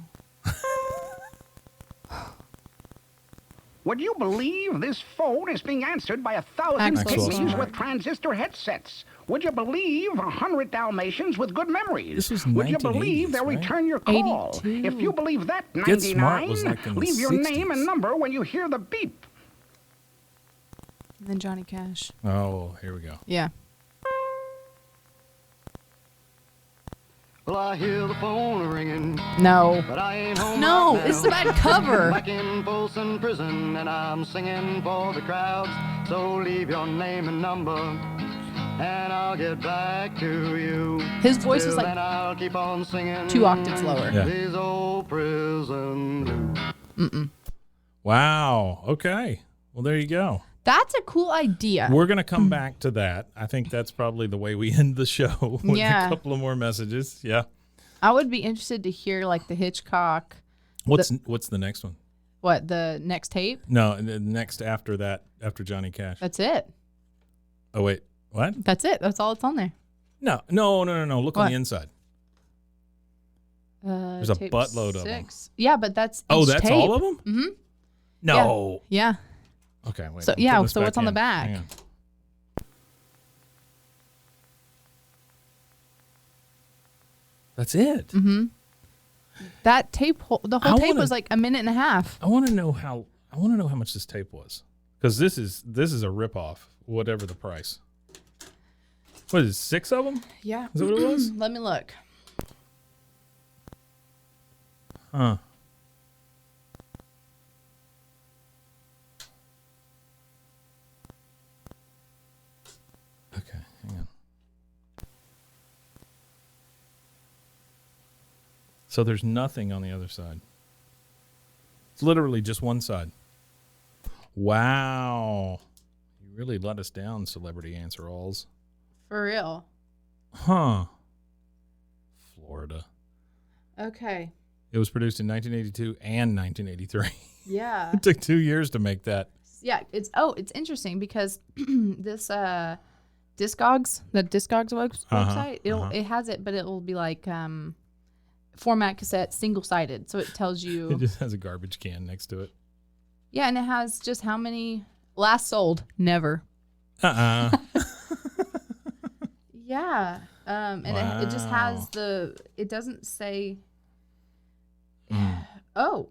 Would you believe this phone is being answered by 1,000 Maxwell pygmies Smart. with transistor headsets? Would you believe 100 Dalmatians with good memories? This was Would you believe 1980s, they'll right? return your call? 82. If you believe that, Get Smart 99, was like in the leave your 60s. name and number when you hear the beep. And then Johnny Cash. Oh, here we go. Yeah. Well, I hear the phone ringing. No. But I ain't home No, right this is now. a bad cover. Back in Folsom Prison, and I'm singing for the crowds. So leave your name and number, and I'll get back to you. His voice is Till like then I'll keep on singing 2 octaves lower. Yeah. These old prison blues. Wow. Okay. Well, there you go. That's a cool idea. We're going to come back to that. I think that's probably the way we end the show with Yeah. a couple of more messages. Yeah. I would be interested to hear like the Hitchcock. What's the next one? What, the next tape? No, the next after that, after Johnny Cash. That's it. Oh, wait. What? That's it. That's all that's on there. No. Look What? on the inside. There's a tape buttload of them. 6. Yeah, but that's Oh, each that's tape. all of them? Mm-hmm. No. Yeah. Okay, wait. So I'm yeah, putting this so what's back on the in. back? Hang on. That's it. Mm-hmm. That tape, the whole tape was like a minute and a half. I want to know how much this tape was, because this is a ripoff. Whatever the price. What is it, 6 of them? Yeah. Is that what it was? Let me look. Huh. Okay, hang on. So there's nothing on the other side. It's literally just one side. Wow. You really let us down, Celebrity AnswerAlls. For real. Huh. Florida. Okay. It was produced in 1982 and 1983. Yeah. It took 2 years to make that. Yeah. It's interesting because this Discogs, the Discogs website, it has it, but it will be like format cassette, single sided. So it tells you. It just has a garbage can next to it. Yeah, and it has just how many last sold? Never. Yeah. And wow. it just has it doesn't say. Oh.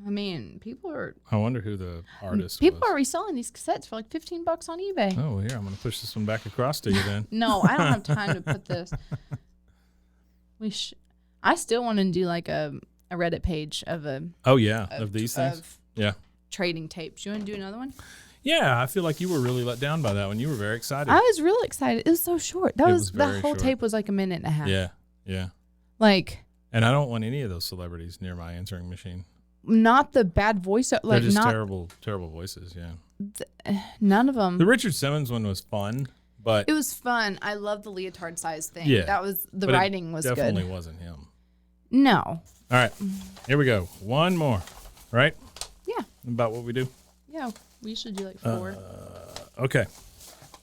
I mean, I wonder who the artist People was. are reselling these cassettes for like $15 on eBay. Oh, here, I'm going to push this one back across to you then. No, I don't have time to put this. I still want to do like a Reddit page of these things. Yeah. Trading tapes. You want to do another one? Yeah, I feel like you were really let down by that one. You were very excited. I was really excited. It was so short. The whole tape was like a minute and a half. Yeah, yeah. And I don't want any of those celebrities near my answering machine. Not the bad voice. They're just terrible voices, yeah. None of them. The Richard Simmons one was fun, but... It was fun. I love the leotard size thing. Yeah. That was, the writing was good. Definitely wasn't him. No. All right, here we go. One more, right? Yeah. About what we do? Yeah, we should do like 4. Okay.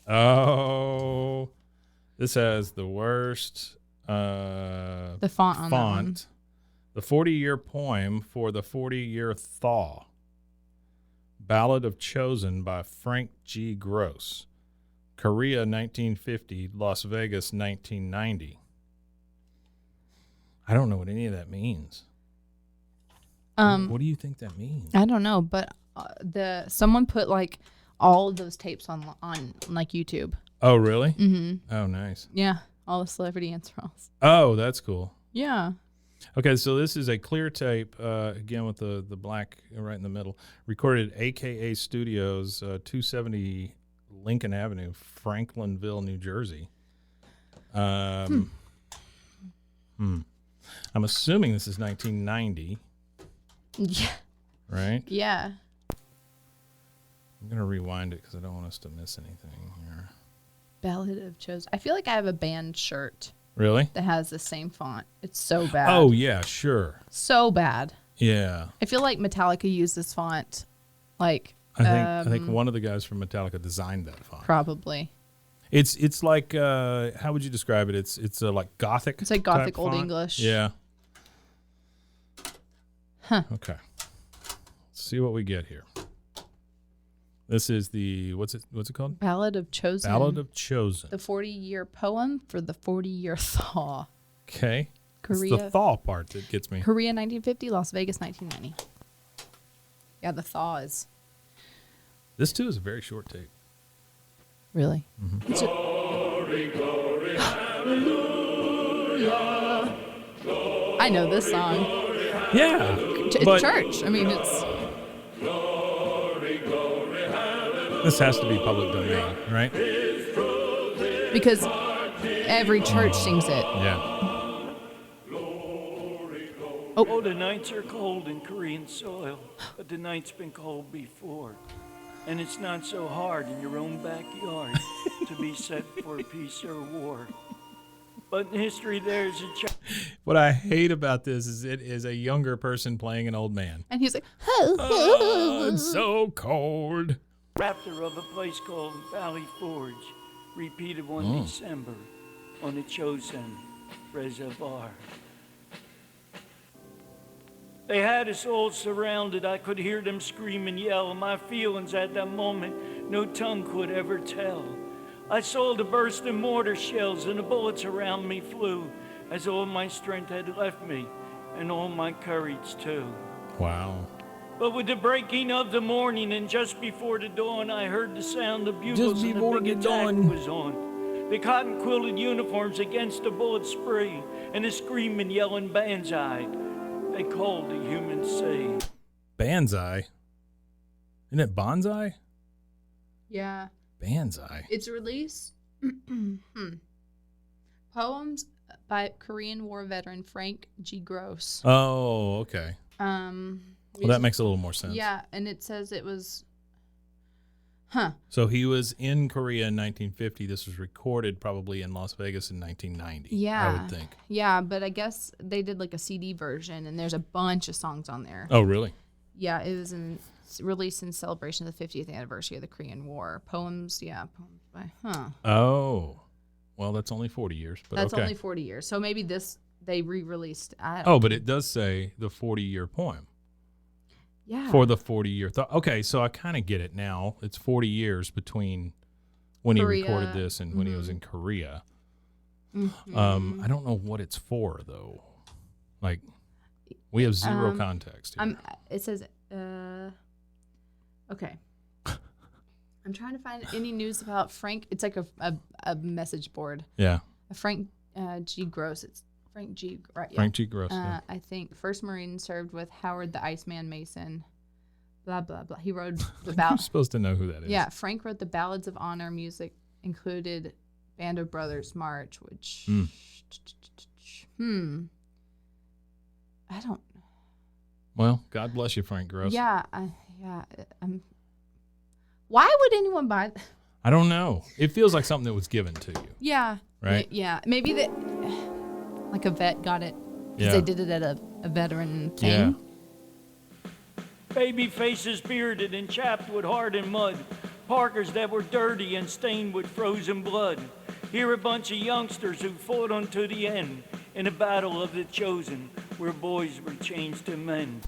Oh, this has the worst... the font on that one. The 40-year poem for the 40-year Thaw. Ballad of Chosen by Frank G. Gross. Korea, 1950. Las Vegas, 1990. I don't know what any of that means. What do you think that means? I don't know, but someone put like all of those tapes on like YouTube. Oh, really? Mm-hmm. Oh, nice. Yeah, all the celebrity AnswerAlls. Oh, that's cool. Yeah. Okay, so this is a clear tape, again with the black right in the middle, recorded at AKA Studios, 270 Lincoln Avenue, Franklinville, New Jersey. I'm assuming this is 1990. Yeah. Right? Yeah. I'm going to rewind it because I don't want us to miss anything here. Ballad of Chosen. I feel like I have a band shirt. Really? That has the same font. It's so bad. Oh, yeah, sure. So bad. Yeah. I feel like Metallica used this font. Like I think one of the guys from Metallica designed that font. Probably. It's like how would you describe it? It's like Gothic. It's like Gothic Old font. English. Yeah. Huh. Okay. Let's see what we get here. This is the what's it called? Ballad of Chosen. Ballad of Chosen. The 40-year poem for the 40-year Thaw. Okay. Korea. It's the Thaw part that gets me. Korea 1950, Las Vegas 1990. Yeah, the Thaw is. This too is a very short tape. Really? Mm-hmm. Glory, glory, hallelujah. I know this song. Yeah. It's church. I mean, it's. This has to be public domain, right? Because every church sings it. Yeah. Oh, the nights are cold in Korean soil, but the night's been cold before. And it's not so hard in your own backyard to be set for peace or war. But in history, there's a What I hate about this is it is a younger person playing an old man. And he's like, oh, it's so cold. Raptor of a place called Valley Forge, repeated one December on the Chosen Reservoir. They had us all surrounded. I could hear them scream and yell. My feelings at that moment, no tongue could ever tell. I saw the bursting mortar shells and the bullets around me flew as all my strength had left me and all my courage too. Wow. But with the breaking of the morning and just before the dawn, I heard the sound of bugles and the big attack was on. The cotton-quilted uniforms against the bullet spree and the screaming, yelling banzai. They called the human sea. Banzai? Isn't it bonsai? Yeah. Banzai. It's released. Poems by Korean War veteran Frank G. Gross. Oh, okay. Well, that makes a little more sense. Yeah, and it says it was. So he was in Korea in 1950. This was recorded probably in Las Vegas in 1990. Yeah. I would think. Yeah, but I guess they did like a CD version, and there's a bunch of songs on there. Oh, really? Yeah, it was released in celebration of the 50th anniversary of the Korean War. Poems by. Oh, well, that's only 40 years. But that's okay. only 40 years. So maybe they re-released. But it does say the 40-year poem. Yeah. For the 40-year. Okay, so I kind of get it now. It's 40 years between when he recorded this and when he was in Korea. I don't know what it's for, though. Like, we have zero context here. It says, okay. I'm trying to find any news about Frank. It's like a message board. Yeah. Frank G. Gross. It's Frank G. Right. Yeah. Frank G. Gross. I think first Marine served with Howard the Iceman Mason. Blah blah blah. He wrote the You're supposed to know who that is. Yeah. Frank wrote the Ballads of Honor. Music included Band of Brothers March, which I don't. Well, God bless you, Frank Gross. Yeah. Why would anyone buy? I don't know. It feels like something that was given to you. Yeah. Right? Yeah. Maybe that, like a vet got it because they did it at a veteran thing. Yeah. Baby faces bearded and chapped with heart and mud. Parkers that were dirty and stained with frozen blood. Here a bunch of youngsters who fought unto the end in a battle of the chosen where boys were changed to men.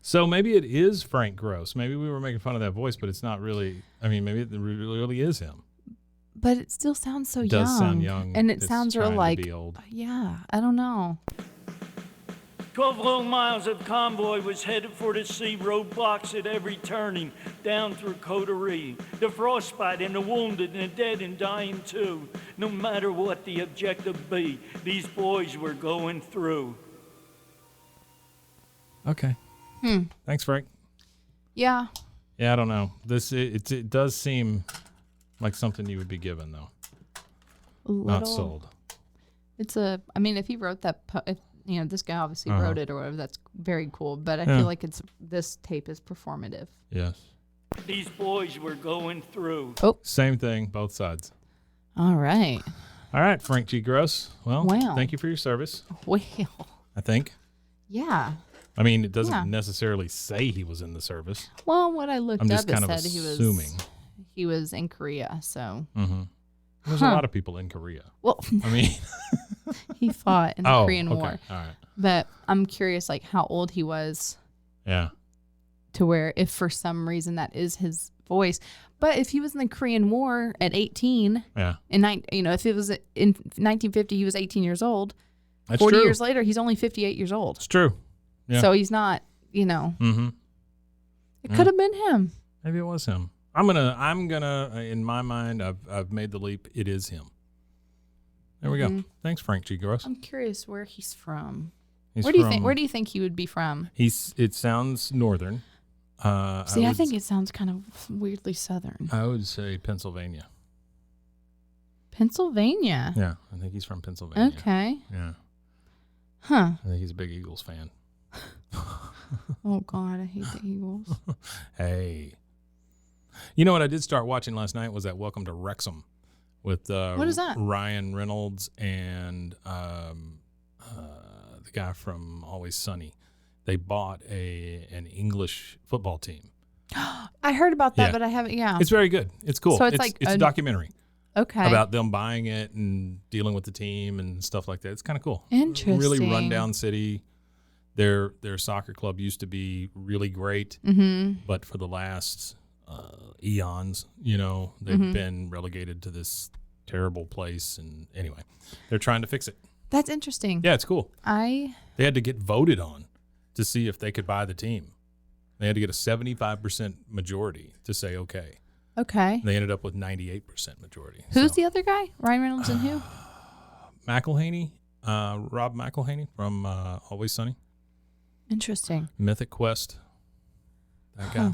So maybe it is Frank Gross. Maybe we were making fun of that voice, but it's not really. I mean, maybe it really is him. But it still sounds so young. It does sound young. And it sounds real like, to be old. Yeah, I don't know. 12 long miles of convoy was headed for the sea, roadblocks at every turning, down through Coterie. The frostbite and the wounded and the dead and dying too. No matter what the objective be, these boys were going through. Okay. Thanks, Frank. Yeah. Yeah, I don't know. It does seem like something you would be given, though. Not sold. I mean, if he wrote that, this guy obviously wrote it or whatever, that's very cool. But I feel like this tape is performative. Yes. These boys were going through. Oh. Same thing, both sides. All right. All right, Frank G. Gross. Well, thank you for your service. Well. I think. Yeah. I mean, it doesn't necessarily say he was in the service. Well, what I looked I'm just up, kind it of said assuming. he was in Korea, so. Mm-hmm. There's a lot of people in Korea. Well, I mean. He fought in the Korean War. All right. But I'm curious, like, how old he was. Yeah. To where, if for some reason that is his voice. But if he was in the Korean War at 18. Yeah. If it was in 1950, he was 18 years old. That's 40 true. years later, he's only 58 years old. It's true. Yeah. So he's not, Mm-hmm. It could have been him. Maybe it was him. I'm gonna. In my mind, I've made the leap. It is him. There we go. Thanks, Frank G. Gross. I'm curious where he's from. He's Where do you think he would be from? It sounds northern. I think it sounds kind of weirdly southern. I would say Pennsylvania. Pennsylvania. Yeah, I think he's from Pennsylvania. Okay. Yeah. Huh. I think he's a big Eagles fan. Oh God, I hate the Eagles. Hey. You know what I did start watching last night was that Welcome to Wrexham with what is that? Ryan Reynolds and the guy from Always Sunny. They bought an English football team. I heard about that, but I haven't. Yeah, it's very good. It's cool. So it's a documentary. Okay. About them buying it and dealing with the team and stuff like that. It's kind of cool. Interesting. Really rundown city. Their soccer club used to be really great, but for the last eons, they've been relegated to this terrible place. And anyway, they're trying to fix it. That's interesting. Yeah, it's cool. They had to get voted on to see if they could buy the team. They had to get a 75% majority to say okay. Okay. They ended up with 98% majority. Who's the other guy? Ryan Reynolds and who? McElhaney, Rob McElhaney from Always Sunny. Interesting. Mythic Quest. That guy.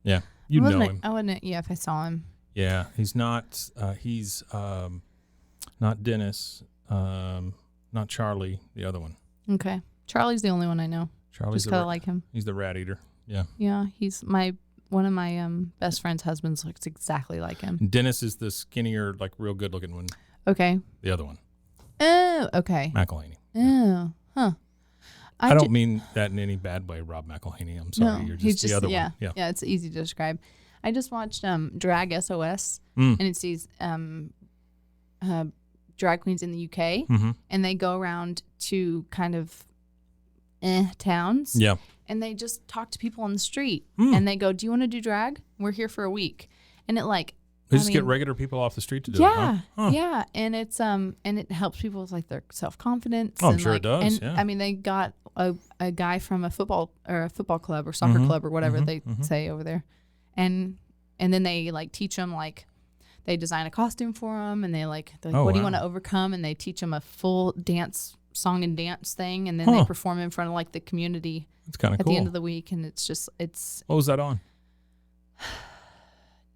Yeah, know him. I wouldn't. Yeah, if I saw him. Yeah, he's not. He's not Dennis. Not Charlie. The other one. Okay, Charlie's the only one I know. Charlie's just kind of like him. He's the rat eater. Yeah. Yeah, he's one of my best friend's husbands looks exactly like him. Dennis is the skinnier, like real good looking one. Okay. The other one. Oh, okay. McElhaney. Oh, huh. I don't mean that in any bad way, Rob McElhaney. I'm sorry. No, You're just the other one. Yeah, it's easy to describe. I just watched Drag SOS, and it's these drag queens in the UK, and they go around to kind of towns. Yeah. and they just talk to people on the street, and they go, "Do you want to do drag? We're here for a week," and it like. They just get regular people off the street to do it. Huh? Yeah, and it's and it helps people with like their self-confidence. Oh, I'm sure it does. And I mean, they got a guy from a football club or soccer club or whatever they say over there, and then they like teach them, like they design a costume for them, and they're like what do you want to overcome, and they teach them a full song and dance thing, and then they perform in front of like the community. It's kind of at cool. the end of the week, and it's what was that on?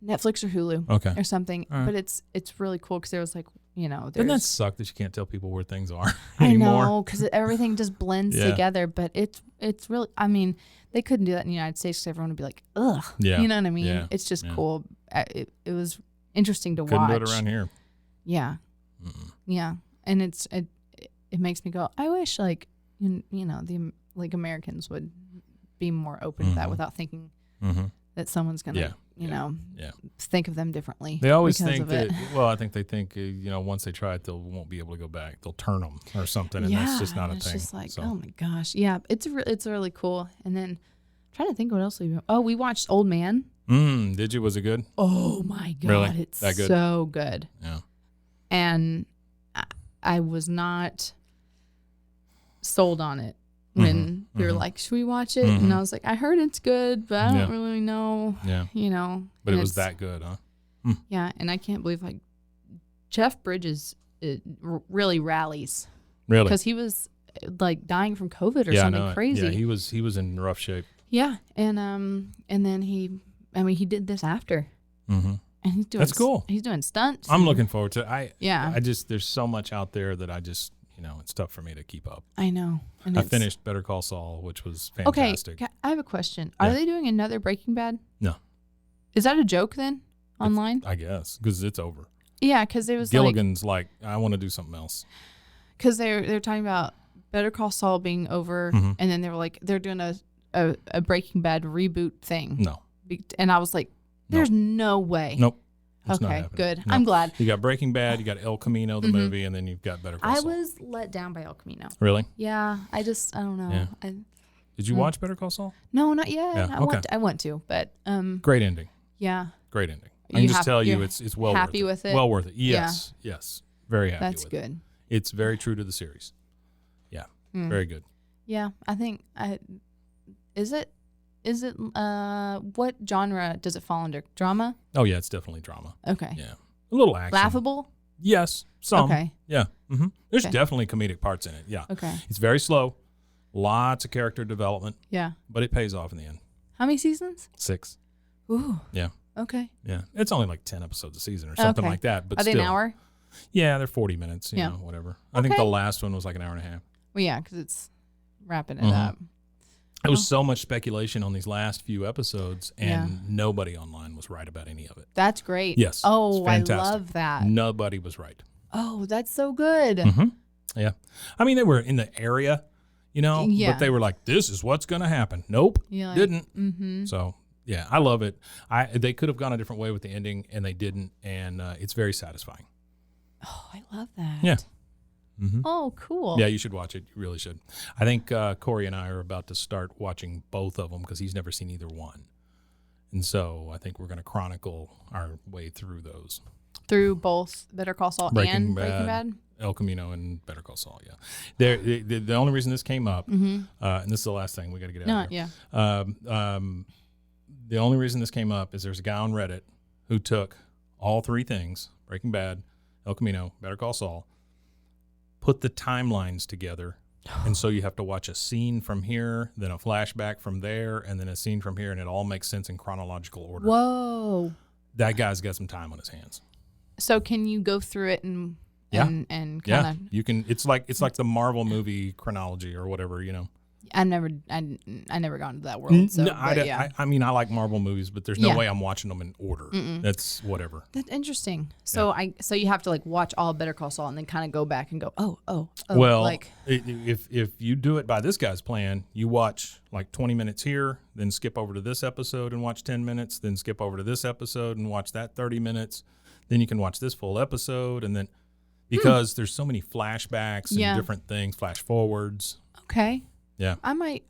Netflix or Hulu or something. Right. But it's really cool because there was like, doesn't that suck that you can't tell people where things are anymore? I know, because everything just blends together, but it's really, I mean, they couldn't do that in the United States because everyone would be like, ugh. Yeah. You know what I mean? Yeah. It's just cool. It was interesting to watch. Couldn't do it around here. Yeah. Yeah. And it makes me go, I wish the Americans would be more open to that without thinking that someone's going to, think of them differently. They always think that, I think they think, once they try it, they won't be able to go back. They'll turn them or something, and that's just not a thing. It's just like, oh my gosh. Yeah, it's really cool. And then I'm trying to think what else we watched Old Man. Did you? Was it good? Oh my God. Really? It's so good. Yeah. And I was not sold on it when they were like, should we watch it? And I was like, I heard it's good, but I don't really know. Yeah. But it was that good, huh? Yeah. And I can't believe like Jeff Bridges really rallies. Really? Because he was like dying from COVID or something crazy. Yeah, he was in rough shape. Yeah. And then he did this after. And he's doing, that's cool. He's doing stunts. I'm looking forward to it. I just, there's so much out there that I just, it's tough for me to keep up. I know. And I finished Better Call Saul, which was fantastic. Okay, I have a question. Are they doing another Breaking Bad? No. Is that a joke then online? I guess, because it's over. Yeah, because it was Gilligan's like, I want to do something else. Because they're talking about Better Call Saul being over, and then they were like, they're doing a Breaking Bad reboot thing. No. And I was like, there's no way. Nope. Okay, good. No. I'm glad. You got Breaking Bad, you got El Camino, the movie, and then you've got Better Call Saul. I was let down by El Camino. Really? Yeah. I don't know. Yeah. Did you watch Better Call Saul? No, not yet. Yeah. I want to, but great ending. Yeah. Great ending. I can just tell you it's well worth it. Happy with it? Well worth it. Yes. Yeah. Yes. Very happy That's with it. That's good. It's very true to the series. Yeah. Very good. Yeah. I think is it what genre does it fall under? Drama? Oh yeah, it's definitely drama. Okay. Yeah. A little action. Laughable? Yes. Some. Okay. Yeah. There's definitely comedic parts in it. Yeah. Okay. It's very slow. Lots of character development. Yeah. But it pays off in the end. How many seasons? 6. Ooh. Yeah. Okay. Yeah. It's only like 10 episodes a season or something like that. But Are they still, an hour? Yeah, they're 40 minutes, you know, whatever. I think the last one was like an hour and a half. Well, yeah, because it's wrapping it up. There was so much speculation on these last few episodes, and nobody online was right about any of it. That's great. Yes. Oh, I love that. Nobody was right. Oh, that's so good. Yeah. I mean, they were in the area, but they were like, this is what's going to happen. Nope. Didn't. So, yeah, I love it. They could have gone a different way with the ending, and they didn't, and it's very satisfying. Oh, I love that. Yeah. Oh, cool. Yeah, you should watch it. You really should. I think Corey and I are about to start watching both of them because he's never seen either one. And so I think we're going to chronicle our way through those. Through both Better Call Saul and Breaking Bad? El Camino and Better Call Saul, yeah. The only reason this came up, and this is the last thing, we got to get out of here. Yeah. The only reason this came up is there's a guy on Reddit who took all three things, Breaking Bad, El Camino, Better Call Saul, put the timelines together, and so you have to watch a scene from here, then a flashback from there, and then a scene from here, and it all makes sense in chronological order. Whoa. That guy's got some time on his hands. So can you go through it and kind of you can. It's like the Marvel movie chronology or whatever, I never got into that world. So, I mean, I like Marvel movies, but there's no way I'm watching them in order. That's whatever. That's interesting. So so you have to like watch all Better Call Saul and then kind of go back and go, oh. Well, like if you do it by this guy's plan, you watch like 20 minutes here, then skip over to this episode and watch 10 minutes, then skip over to this episode and watch that 30 minutes. Then you can watch this full episode, and then because there's so many flashbacks and different things, flash forwards. Okay. Yeah. I might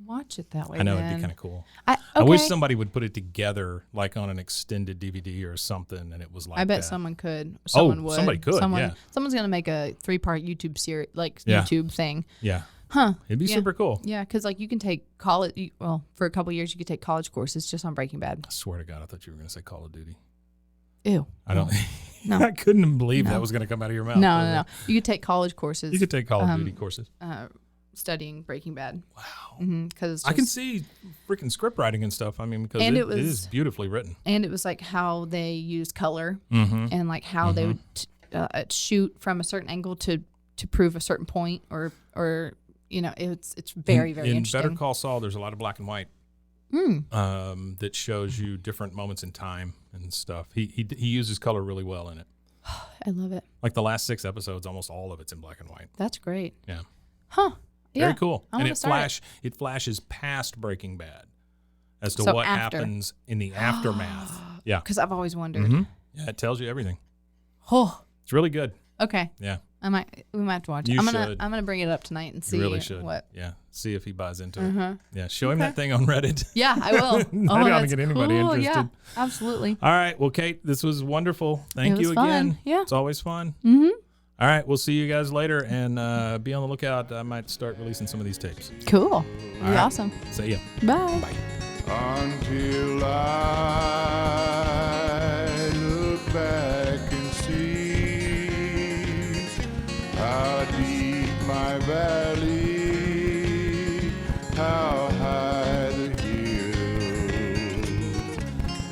watch it that way. I know then. it'd be kind of cool. Okay. I wish somebody would put it together like on an extended DVD or something, and it was like. I bet that. someone could. Someone would. Somebody could. Someone's gonna make a 3-part YouTube series, YouTube thing. Yeah. Huh. It'd be super cool. Yeah, because you can take college. Well, for a couple of years, you could take college courses just on Breaking Bad. I swear to God, I thought you were gonna say Call of Duty. Ew. I don't. No. I couldn't believe that was gonna come out of your mouth. No. You could take college courses. You could take Call of Duty courses. Studying Breaking Bad. Wow. Because I can see freaking script writing and stuff. I mean, because it is beautifully written. And it was like how they used color and like how they would shoot from a certain angle to prove a certain point or it's very, very interesting. In Better Call Saul, there's a lot of black and white that shows you different moments in time and stuff. He uses color really well in it. I love it. Like the last 6 episodes, almost all of it's in black and white. That's great. Yeah. Huh. Very cool. And it flashes past Breaking Bad as to what happens in the aftermath. Yeah. Because I've always wondered. Yeah, it tells you everything. Oh. It's really good. Okay. Yeah. We might have to watch it. I'm gonna bring it up tonight and see you really should. what. Yeah. See if he buys into it. Yeah. Show him that thing on Reddit. Yeah, I will. That ought to get anybody interested. Yeah, absolutely. All right. Well, Kate, this was wonderful. Thank you again. Fun. Yeah. It's always fun. All right, we'll see you guys later, and be on the lookout. I might start releasing some of these tapes. Cool. Awesome. See ya. Bye. Bye. Until I look back and see how deep my valley, how high the hill,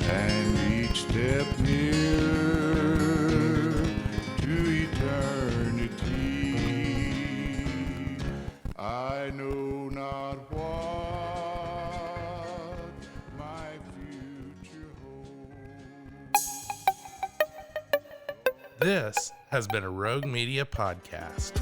and each step nearer I know not what my future holds. This has been a Rogue Media podcast.